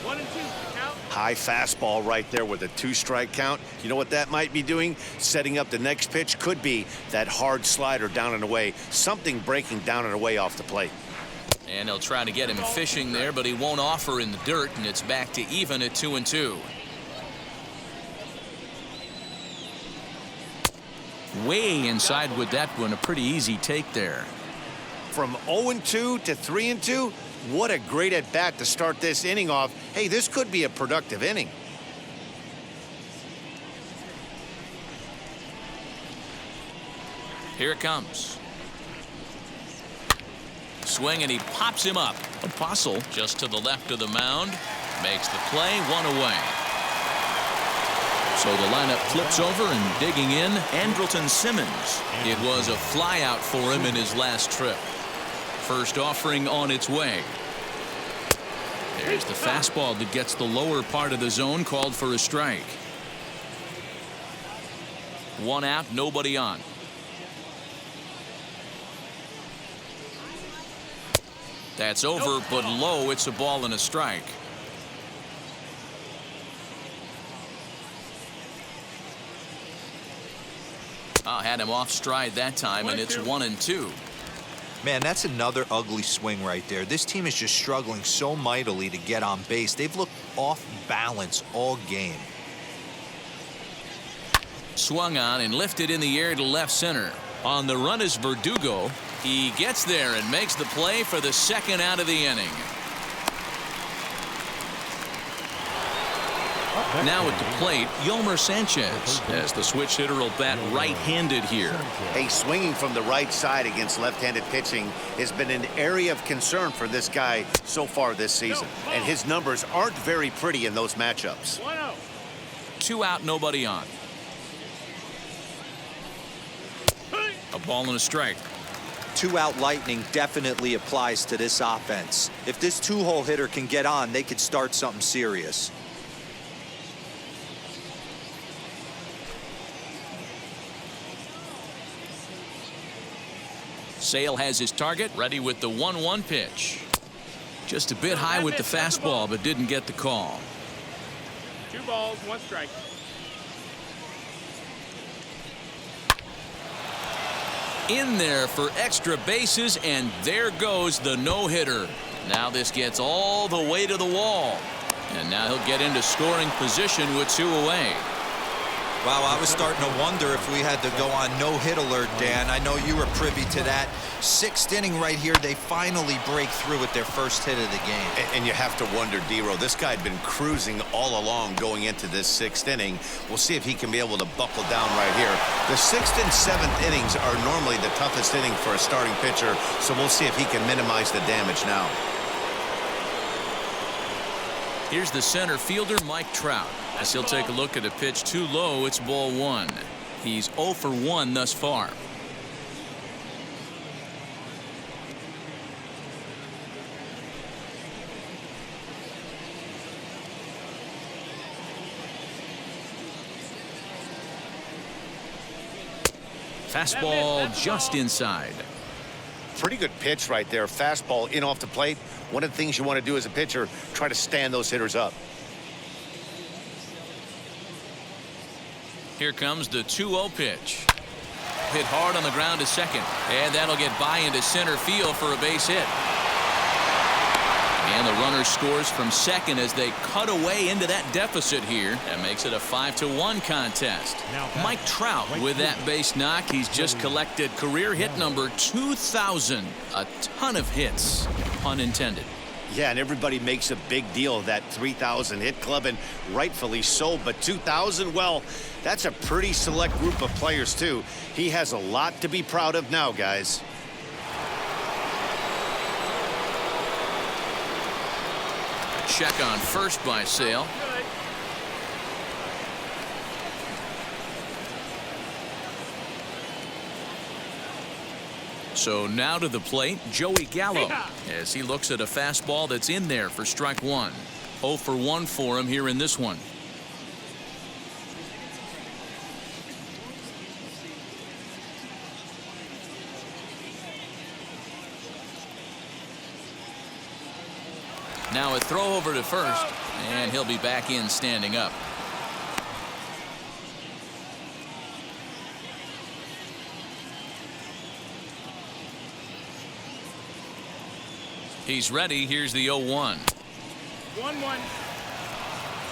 1-2 count. High fastball right there with a 2-strike count. You know what that might be doing? Setting up the next pitch. Could be that hard slider down and away. Something breaking down and away off the plate. And they'll try to get him fishing there, but he won't offer in the dirt, and it's back to even at 2-2. Way inside with that one. A pretty easy take there. From 0-2 to 3-2. What a great at-bat to start this inning off. Hey, this could be a productive inning. Here it comes. Swing, and he pops him up. Apostle just to the left of the mound. Makes the play, 1 away. So the lineup flips over, and digging in, Andrelton Simmons. It was a flyout for him in his last trip. First offering on its way. There's the fastball that gets the lower part of the zone, called for a strike. 1 out, nobody on. That's over, but low. It's a ball and a strike. Had him off stride that time, and it's 1-2. Man, that's another ugly swing right there. This team is just struggling so mightily to get on base. They've looked off balance all game. Swung on and lifted in the air to left center. On the run is Verdugo. He gets there and makes the play for the second out of the inning. Now at the plate, Yolmer Sanchez, as the switch hitter will bat right-handed here. Hey, swinging from the right side against left-handed pitching has been an area of concern for this guy so far this season. And his numbers aren't very pretty in those matchups. 1-0. 2 out, nobody on. A ball and a strike. 2-out lightning definitely applies to this offense. If this two-hole hitter can get on, they could start something serious. Sale has his target, ready with the 1-1 pitch. Just a bit high with the fastball, but didn't get the call. 2 balls, 1 strike. In there for extra bases, and there goes the no-hitter. Now this gets all the way to the wall. And now he'll get into scoring position with 2 away. Wow, I was starting to wonder if we had to go on no-hit alert, Dan. I know you were privy to that. 6th inning right here, they finally break through with their first hit of the game. And you have to wonder, D-Row, this guy had been cruising all along going into this 6th inning. We'll see if he can be able to buckle down right here. The 6th and 7th innings are normally the toughest inning for a starting pitcher, so we'll see if he can minimize the damage now. Here's the center fielder, Mike Trout. As he'll take a look at a pitch too low, it's ball 1. He's 0 for 1 thus far. Fastball just inside. Pretty good pitch right there. Fastball in off the plate. One of the things you want to do as a pitcher, try to stand those hitters up. Here comes the 2-0 pitch. Hit hard on the ground to second, and that'll get by into center field for a base hit. And the runner scores from second as they cut away into that deficit here. That makes it a 5-1 contest. Mike Trout with that base knock. He's just collected career hit number 2,000. A ton of hits, pun intended. Yeah, and everybody makes a big deal of that 3,000 hit club, and rightfully so. But 2,000, well, that's a pretty select group of players, too. He has a lot to be proud of now, guys. Check on first by Sale. So now to the plate, Joey Gallo, as he looks at a fastball that's in there for strike 1. 0 for 1 for him here in this one. Now a throw over to first, and he'll be back in standing up. He's ready. Here's the 0-1. 1-1.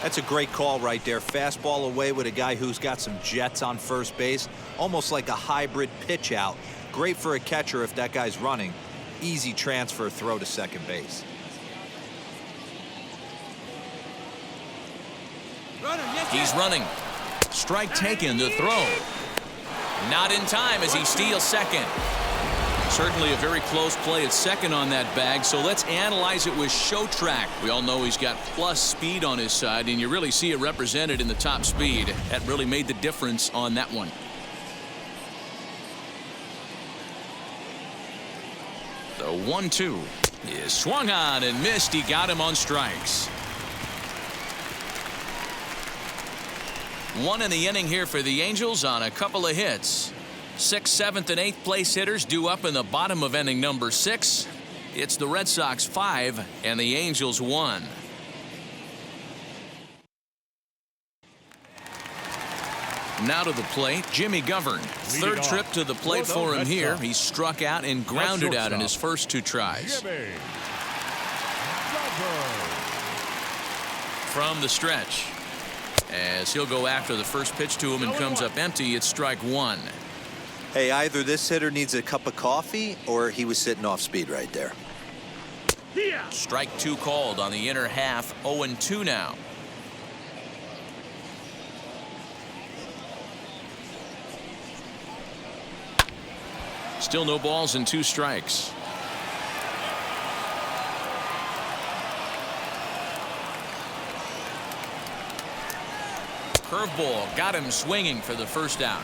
That's a great call right there. Fastball away with a guy who's got some jets on first base. Almost like a hybrid pitch out. Great for a catcher if that guy's running. Easy transfer throw to second base. He's running. Strike taken, the throw. Not in time as he steals second. Certainly a very close play at second on that bag, so let's analyze it with Showtrack. We all know he's got plus speed on his side, and you really see it represented in the top speed. That really made the difference on that one. The 1-2 is swung on and missed. He got him on strikes. 1 in the inning here for the Angels on a couple of hits. 6th, 7th, and 8th place hitters due up in the bottom of inning number 6. It's the Red Sox 5 and the Angels 1. Now to the plate, Jimmy Govern. Third trip to the plate for him here. He struck out and grounded out in his first 2 tries. From the stretch, as he'll go after the first pitch to him and comes up empty, it's strike 1. Hey, either this hitter needs a cup of coffee or he was sitting off speed right there. Strike 2 called on the inner half. 0-2 now. Still no balls and 2 strikes. Curveball got him swinging for the first out.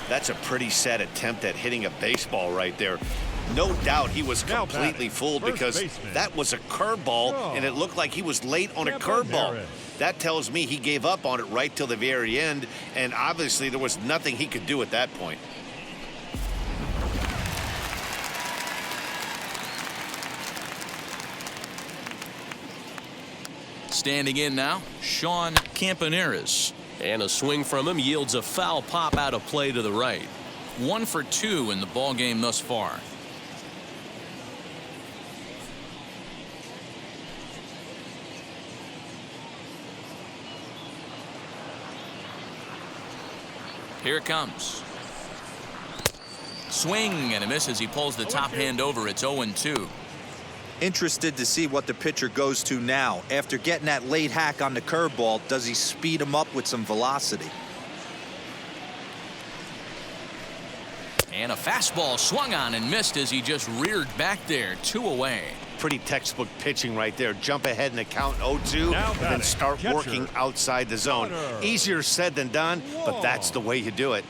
That's a pretty sad attempt at hitting a baseball right there. No doubt he was completely fooled because that was a curveball and it looked like he was late on a curveball. That tells me he gave up on it right till the very end, and obviously there was nothing he could do at that point. Standing in now, Sean Campaneris. And a swing from him yields a foul pop out of play to the right. 1 for 2 in the ball game thus far. Here it comes. Swing and a miss as he pulls the top hand over. It's 0-2. Interested to see what the pitcher goes to now. After getting that late hack on the curveball, does he speed him up with some velocity? And a fastball swung on and missed as he just reared back there. 2 away. Pretty textbook pitching right there. Jump ahead in the count 0-2 and then start working outside the zone. Easier said than done, but that's the way you do it.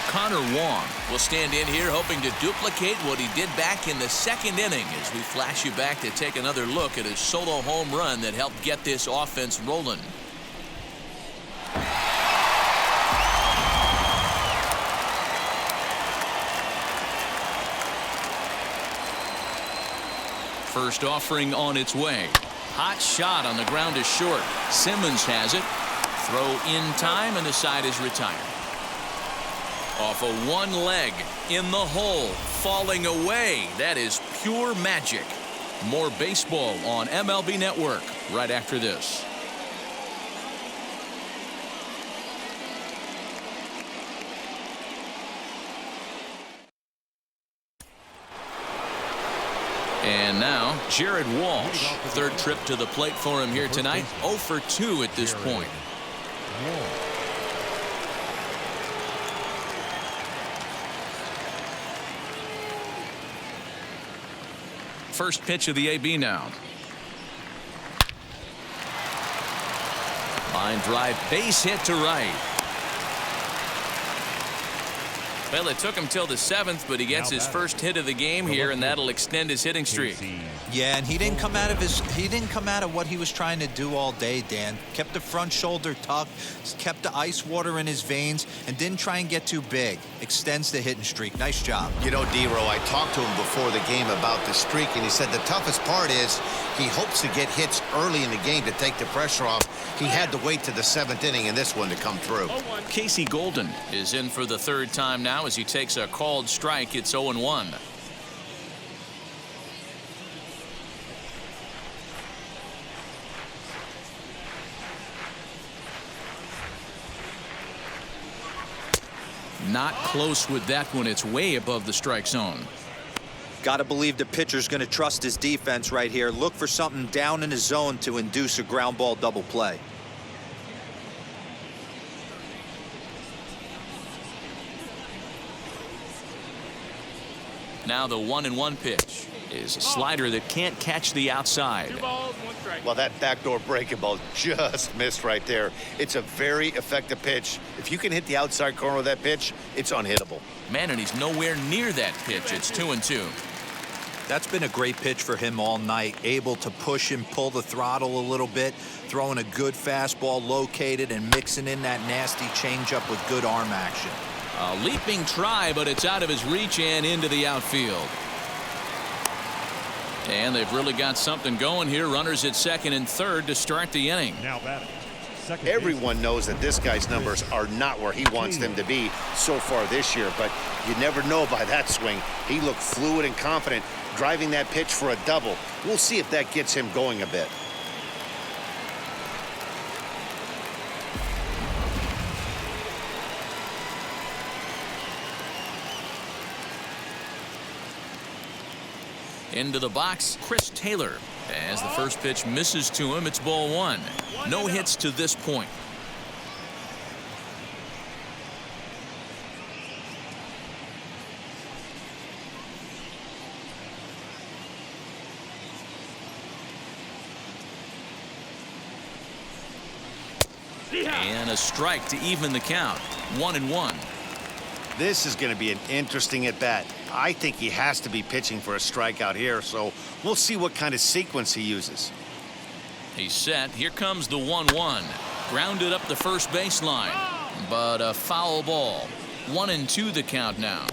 Connor Wong will stand in here hoping to duplicate what he did back in the 2nd inning as we flash you back to take another look at his solo home run that helped get this offense rolling. First offering on its way. Hot shot on the ground is short. Simmons has it. Throw in time and the side is retired. Off of one leg in the hole, falling away. That is pure magic. More baseball on MLB Network right after this. And now Jared Walsh, 3rd trip to the plate for him here tonight. 0 for 2 at this point. First pitch of the AB now. Line drive, base hit to right. Well, it took him till the 7th, but he gets his first hit of the game here, and that'll extend his hitting streak. Yeah, and he didn't come out of what he was trying to do all day, Dan. Kept the front shoulder tucked, kept the ice water in his veins, and didn't try and get too big. Extends the hitting streak. Nice job. You know, D-Row, I talked to him before the game about the streak, and he said the toughest part is he hopes to get hits early in the game to take the pressure off. He had to wait to the 7th inning in this one to come through. Casey Golden is in for the 3rd time now as he takes a called strike. It's 0-1. Not close with that one. It's way above the strike zone. Got to believe the pitcher's going to trust his defense right here. Look for something down in his zone to induce a ground ball double play. Now the 1-1 pitch is a slider that can't catch the outside. 2 balls, 1 strike. Well, that backdoor breaking ball just missed right there. It's a very effective pitch. If you can hit the outside corner of that pitch, it's unhittable. Man, and he's nowhere near that pitch. It's 2-2. That's been a great pitch for him all night. Able to push and pull the throttle a little bit, throwing a good fastball located and mixing in that nasty changeup with good arm action. A leaping try, but it's out of his reach and into the outfield. And they've really got something going here. Runners at 2nd and 3rd to start the inning. Now batting, second Everyone knows that this guy's numbers are not where he wants them to be so far this year, but you never know by that swing. He looked fluid and confident, driving that pitch for a double. We'll see if that gets him going a bit. Into the box, Chris Taylor. As the first pitch misses to him, it's ball one. No hits to this point. And a strike to even the count. 1-1. This is going to be an interesting at-bat. I think he has to be pitching for a strikeout here, so we'll see what kind of sequence he uses. He's set. Here comes the 1-1. Grounded up the first baseline, but a foul ball. 1-2 the count now.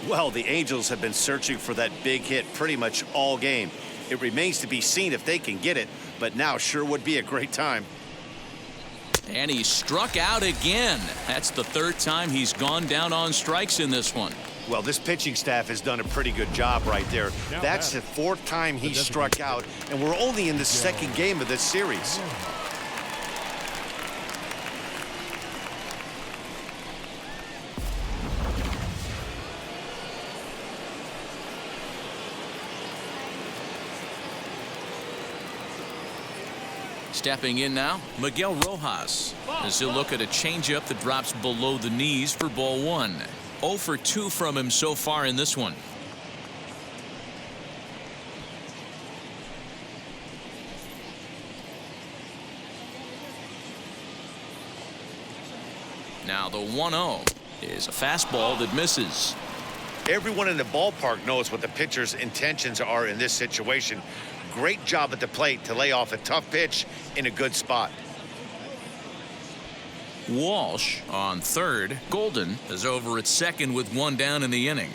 Well, the Angels have been searching for that big hit pretty much all game. It remains to be seen if they can get it, but now sure would be a great time. And he struck out again. That's the third time he's gone down on strikes in this one. Well, this pitching staff has done a pretty good job right there. That's the fourth time he struck out, and we're only in the second game of this series. Stepping in now, Miguel Rojas, as he'll look at a changeup that drops below the knees for ball one. 0 for 2 from him so far in this one. Now the 1-0 is a fastball that misses. Everyone in the ballpark knows what the pitcher's intentions are in this situation. Great job at the plate to lay off a tough pitch in a good spot. Walsh on third. Golden is over at second with one down in the inning.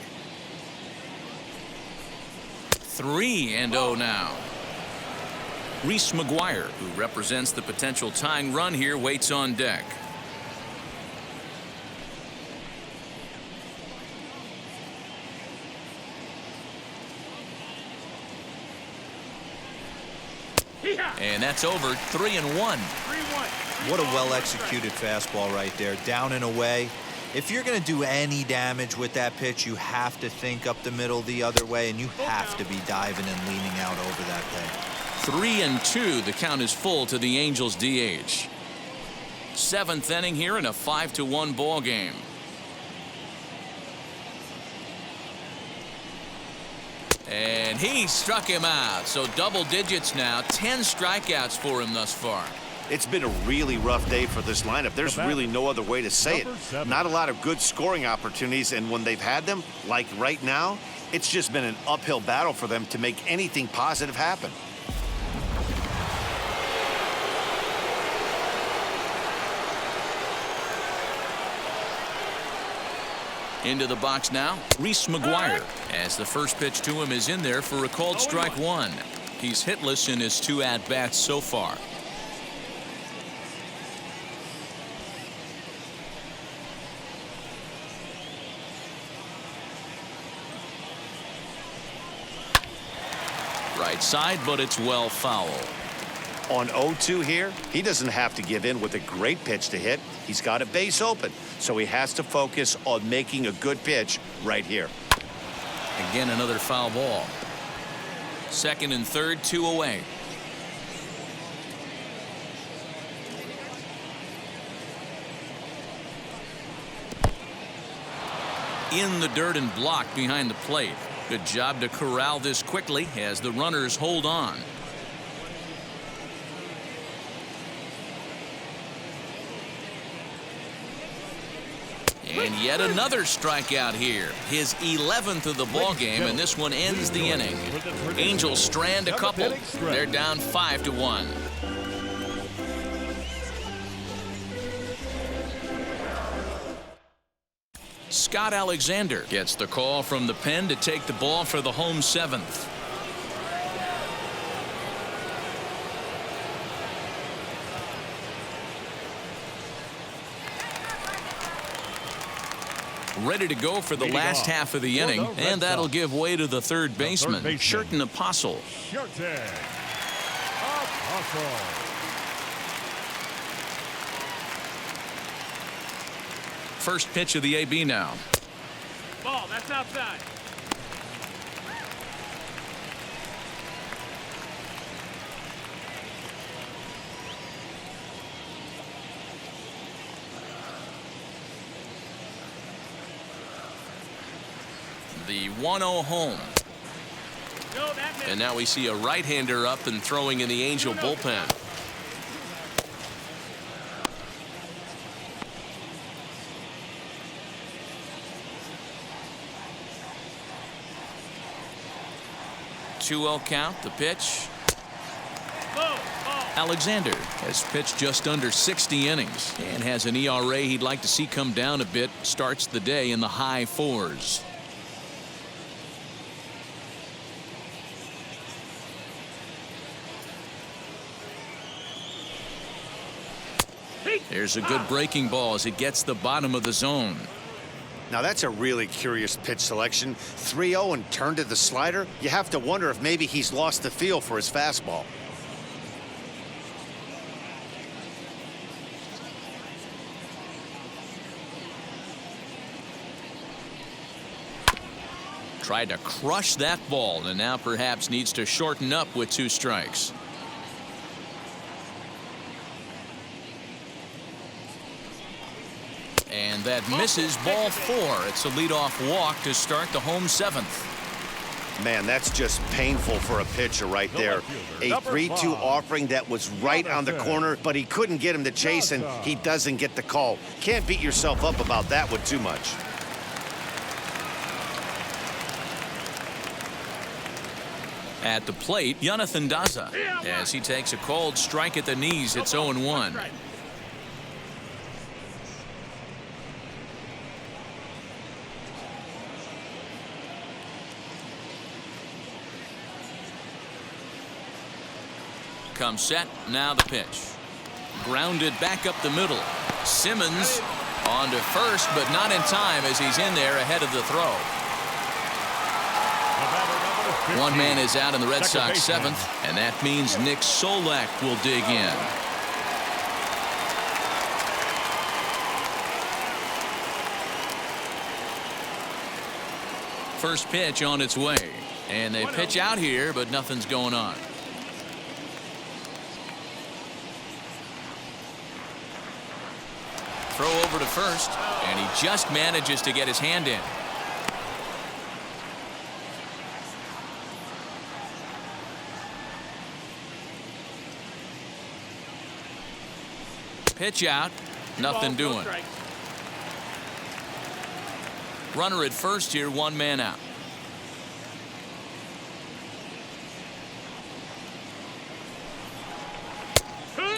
3-0 now. Reese McGuire, who represents the potential tying run here, waits on deck. And that's over. 3-1. What a well-executed fastball right there, down and away. If you're going to do any damage with that pitch, you have to think up the middle the other way, and you have to be diving and leaning out over that thing. 3-2. The count is full to the Angels DH. Seventh inning here in a 5-1 ball game. And he struck him out. So double digits now. 10 strikeouts for him thus far. It's been a really rough day for this lineup. There's really no other way to say it. Not a lot of good scoring opportunities, and when they've had them, like right now, it's just been an uphill battle for them to make anything positive happen. Into the box now, Reese McGuire, as the first pitch to him is in there for a called strike one. He's hitless in his 2 at-bats so far. Right side, but it's well foul. On 0-2 here, he doesn't have to give in with a great pitch to hit. He's got a base open, so he has to focus on making a good pitch right here. Again, another foul ball. Second and third, 2 away. In the dirt and blocked behind the plate. Good job to corral this quickly as the runners hold on. And yet another strikeout here. His 11th of the ball game, and this one ends the inning. Angels strand a couple. They're down 5-1. Scott Alexander gets the call from the pen to take the ball for the home 7th. ready to go for the Leading last off half of the for the inning, Red and that'll Sox. give way to the third baseman, Sherton Apostle. Sherton Apostle. First pitch of the AB now. Ball, that's outside. The 1-0 home. No, that missed. And now we see a right-hander up and throwing in the Angel bullpen. Two-0 count, the pitch. Low, ball. Alexander has pitched just under 60 innings and has an ERA he'd like to see come down a bit. Starts the day in the high 4s. There's a good breaking ball as it gets the bottom of the zone. Now that's a really curious pitch selection. 3-0 and turned to the slider. You have to wonder if maybe he's lost the feel for his fastball. Tried to crush that ball and now perhaps needs to shorten up with 2 strikes. And that misses ball 4. It's a leadoff walk to start the home 7th. Man, that's just painful for a pitcher right there. A 3-2 offering that was right on the corner, but he couldn't get him to chase, and he doesn't get the call. Can't beat yourself up about that one too much. At the plate, Jonathan Daza, as he takes a cold strike at the knees. It's 0-1. Comes set, now the pitch. Grounded back up the middle. Simmons on to first, but not in time as he's in there ahead of the throw. One man is out in the Red Sox 7th, and that means Nick Solak will dig in. First pitch on its way, and they pitch out here, but nothing's going on. Throw over to first, and he just manages to get his hand in. Pitch out, nothing doing. Runner at first here, 1 man out.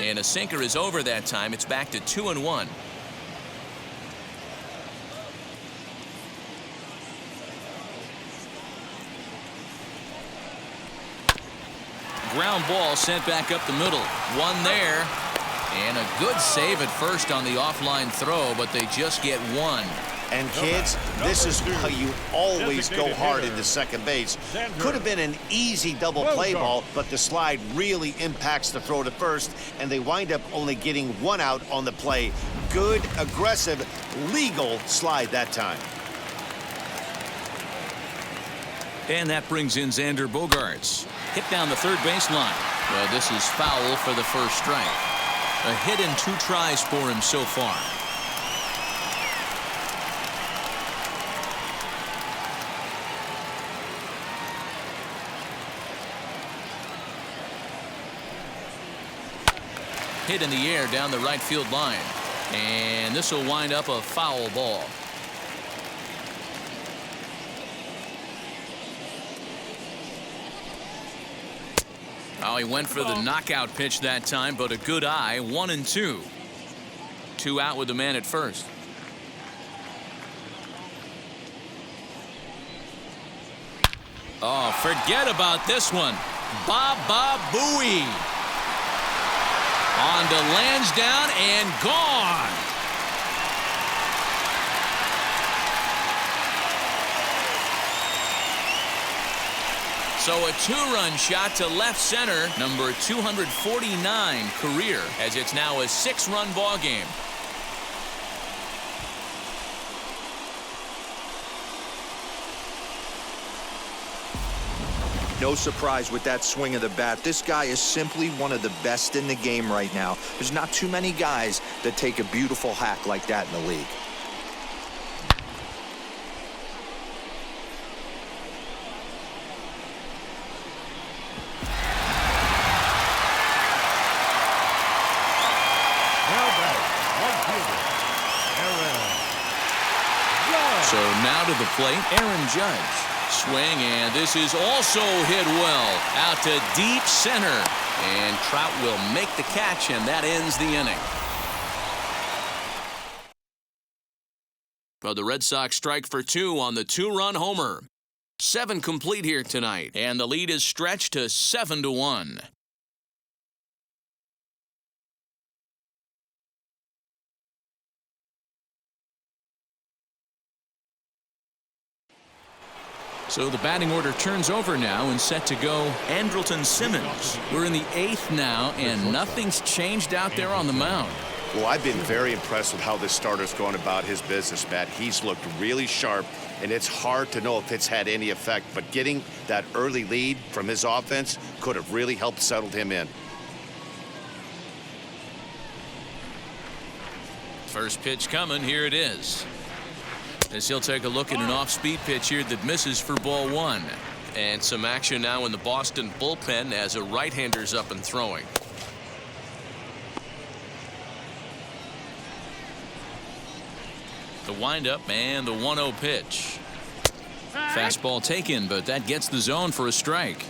And a sinker is over that time. It's back to 2-1. Ground ball sent back up the middle. One there. And a good save at first on the offline throw, but they just get 1. And kids, this is why you always go hard into second base. Could have been an easy double play ball, but the slide really impacts the throw to first, and they wind up only getting 1 out on the play. Good, aggressive, legal slide that time. And that brings in Xander Bogaerts. Hit down the third baseline. Well, this is foul for the first strike. A hit in 2 tries for him so far. Hit in the air down the right field line. And this will wind up a foul ball. Oh, he went for the knockout pitch that time, but a good eye. 1-2. 2 out with the man at first. Oh, forget about this one. Baba Booey. On to Lansdowne and gone. So a two-run shot to left center, number 249 career, as it's now a 6-run ball game. No surprise with that swing of the bat. This guy is simply one of the best in the game right now. There's not too many guys that take a beautiful hack like that in the league. So now to the plate, Aaron Judge. Swing, and this is also hit well out to deep center, and Trout will make the catch, and that ends the inning. But the Red Sox strike for 2 on the 2-run homer. 7 complete here tonight, and the lead is stretched to 7-1. So the batting order turns over now and set to go Andrelton Simmons. We're in the 8th now, and nothing's changed out there on the mound. Well, I've been very impressed with how this starter's going about his business, Matt. He's looked really sharp, and it's hard to know if it's had any effect, but getting that early lead from his offense could have really helped settle him in. First pitch coming, here it is. As he'll take a look at an off-speed pitch here that misses for ball 1. And some action now in the Boston bullpen as a right-hander's up and throwing. The windup and the 1-0 pitch. Fastball taken, but that gets the zone for a strike.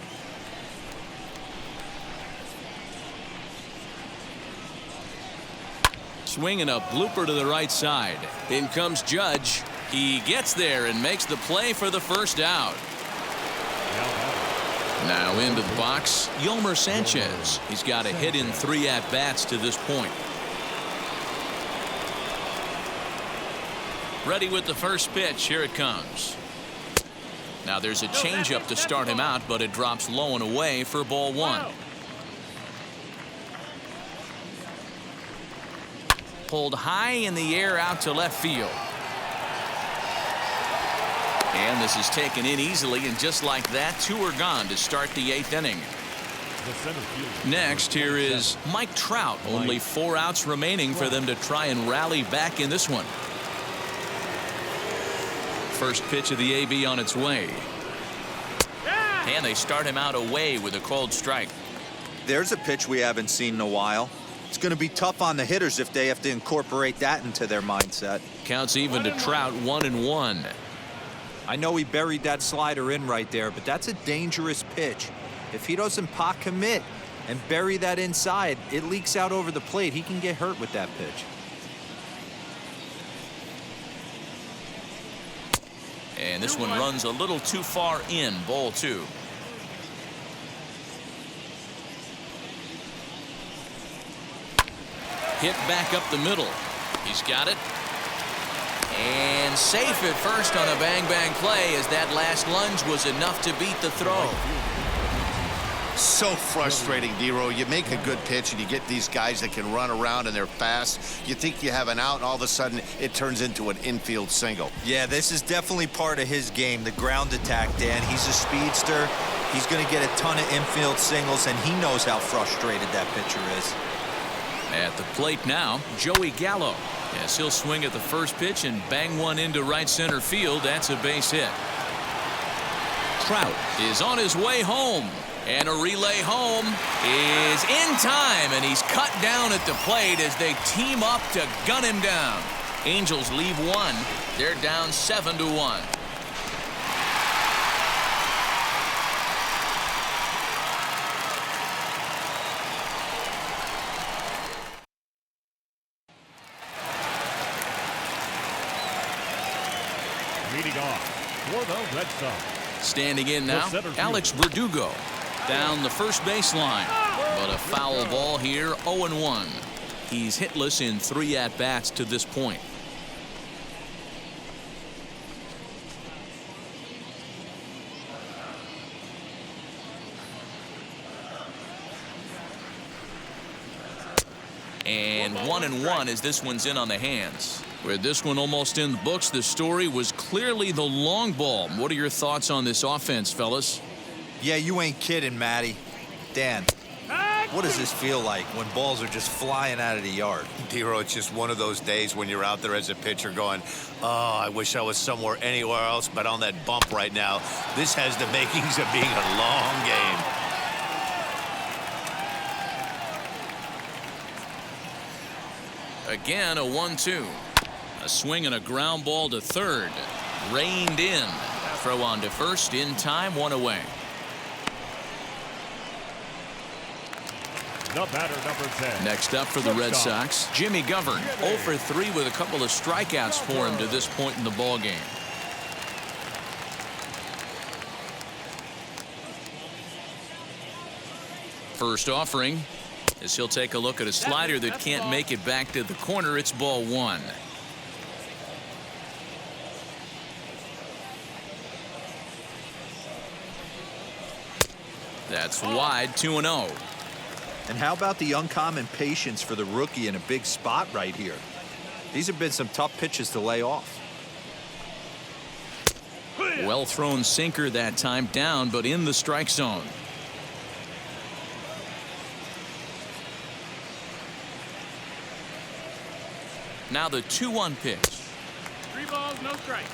Swinging a blooper to the right side. In comes Judge. He gets there and makes the play for the first out. Now into the box, Yolmer Sanchez. He's got a hit in 3 at-bats to this point. Ready with the first pitch. Here it comes. Now there's a changeup to start him out, but it drops low and away for ball 1. Pulled high in the air out to left field. And this is taken in easily, and just like that, 2 are gone to start the 8th inning. Next, here is Mike Trout. Only 4 outs remaining for them to try and rally back in this one. First pitch of the AB on its way. And they start him out away with a cold strike. There's a pitch we haven't seen in a while. It's going to be tough on the hitters if they have to incorporate that into their mindset. Counts even to Trout, 1-1. I know he buried that slider in right there, but that's a dangerous pitch. If he doesn't pot commit and bury that inside, it leaks out over the plate. He can get hurt with that pitch. And this one runs a little too far in, ball 2. Hit back up the middle. He's got it. And safe at first on a bang-bang play, as that last lunge was enough to beat the throw. So frustrating, Dero. You make a good pitch and you get these guys that can run around and they're fast. You think you have an out, and all of a sudden it turns into an infield single. Yeah, this is definitely part of his game, the ground attack, Dan. He's a speedster. He's going to get a ton of infield singles, and he knows how frustrated that pitcher is. At the plate now, Joey Gallo. Yes, he'll swing at the first pitch and bang one into right center field. That's a base hit. Trout is on his way home. And a relay home is in time, and he's cut down at the plate as they team up to gun him down. Angels leave 1. They're down 7-1. Leading off for the Red Sox. Standing in now, Alex Verdugo. Down the first baseline, but a foul ball here, 0-1. He's hitless in 3 at-bats to this point. And 1-1 as this one's in on the hands. With this one almost in the books, the story was clearly the long ball. What are your thoughts on this offense, fellas? Yeah, you ain't kidding, Matty. Dan, what does this feel like when balls are just flying out of the yard? Dero, it's just one of those days when you're out there as a pitcher going, oh, I wish I was somewhere anywhere else but on that bump right now. This has the makings of being a long game. Again, a 1-2. A swing and a ground ball to third. Reined in. Throw on to first in time, one away. The batter, number 10. Next up for the Red Sox, Jimmy Govern. 0 for 3 with a couple of strikeouts for him to this point in the ball game. First offering as he'll take a look at a slider that can't make it back to the corner. It's ball 1. That's wide, 2-0. And how about the uncommon patience for the rookie in a big spot right here? These have been some tough pitches to lay off. Well thrown sinker that time, down but in the strike zone. Now the 2-1 pitch. 3 balls, no strikes.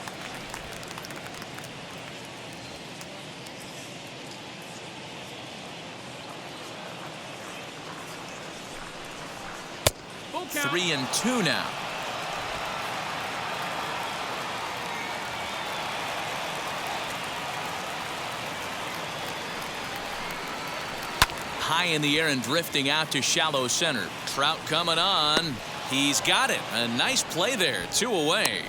Full count. 3-2 now. High in the air and drifting out to shallow center. Trout coming on. He's got it. A nice play there. 2 away.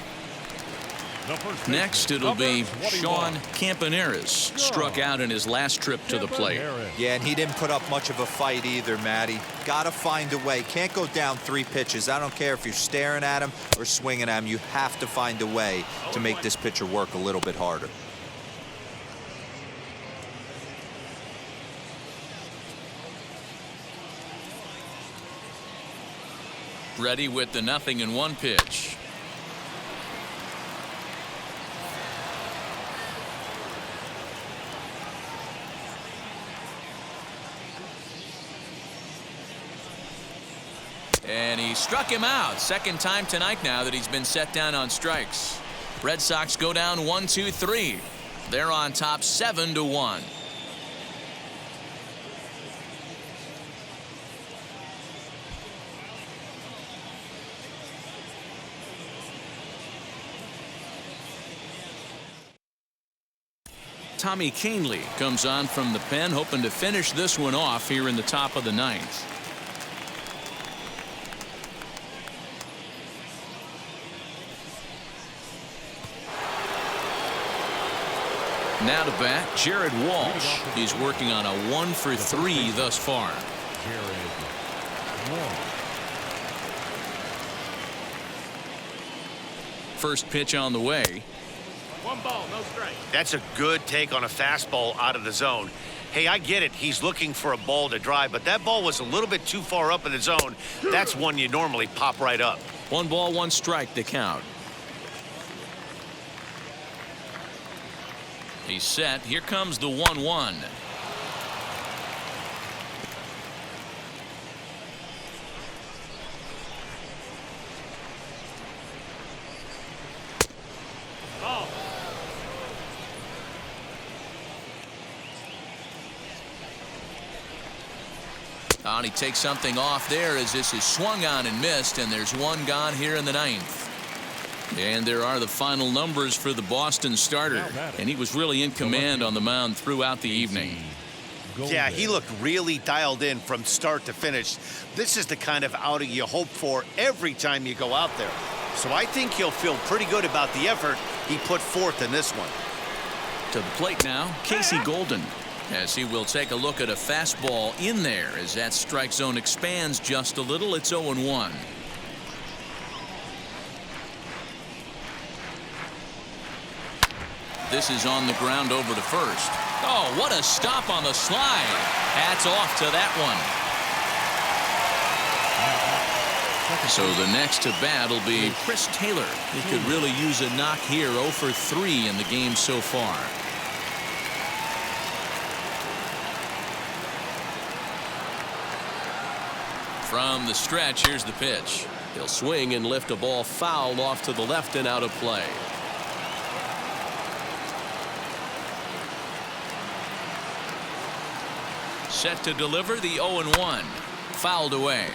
Next, it'll be Sean Campaneris. Struck out in his last trip to the plate. Yeah, and he didn't put up much of a fight either, Matty. Got to find a way. Can't go down 3 pitches. I don't care if you're staring at him or swinging at him. You have to find a way to make this pitcher work a little bit harder. Ready with the 0-1 pitch. And he struck him out. Second time tonight now that he's been set down on strikes. Red Sox go down 1-2-3. They're on top 7-1. Tommy Kahnle comes on from the pen, hoping to finish this one off here in the top of the 9th. Now to bat, Jared Walsh. He's working on a 1 for 3 thus far. First pitch on the way. 1 ball, no strike. That's a good take on a fastball out of the zone. Hey, I get it. He's looking for a ball to drive, but that ball was a little bit too far up in the zone. That's one you normally pop right up. 1 ball, 1 strike to count. He's set. Here comes the 1-1. Ball. And he takes something off there as this is swung on and missed, and there's 1 gone here in the 9th. And there are the final numbers for the Boston starter, and he was really in command on the mound throughout the evening. Yeah, he looked really dialed in from start to finish. This is the kind of outing you hope for every time you go out there. So I think he'll feel pretty good about the effort he put forth in this one. To the plate now, Casey Golden, as he will take a look at a fastball in there as that strike zone expands just a little. It's 0-1. This is on the ground over to first. Oh, what a stop on the slide. Hats off to that one. So the next to bat will be Chris Taylor. He could really use a knock here. 0 for 3 in the game so far. From the stretch, here's the pitch. He'll swing and lift a ball foul off to the left and out of play. Set to deliver the 0-1. Fouled away.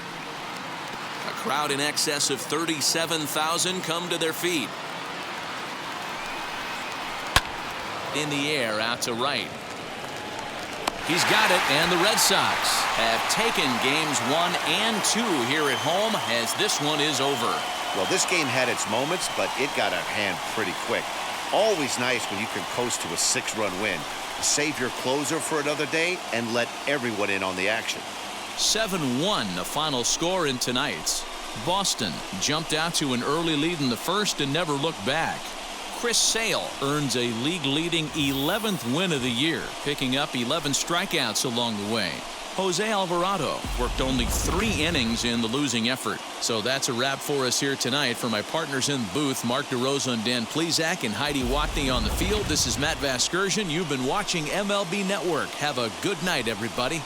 A crowd in excess of 37,000 come to their feet. In the air, out to right. He's got it, and the Red Sox have taken games 1 and 2 here at home as this one is over. Well, this game had its moments, but it got out of hand pretty quick. Always nice when you can coast to a 6-run win. Save your closer for another day and let everyone in on the action. 7-1 the final score in tonight's. Boston jumped out to an early lead in the first and never looked back. Chris Sale earns a league-leading 11th win of the year, picking up 11 strikeouts along the way. Jose Alvarado worked only 3 innings in the losing effort. So that's a wrap for us here tonight. For my partners in the booth, Mark DeRosa and Dan Plesac and Heidi Watney on the field, this is Matt Vasgersian. You've been watching MLB Network. Have a good night, everybody.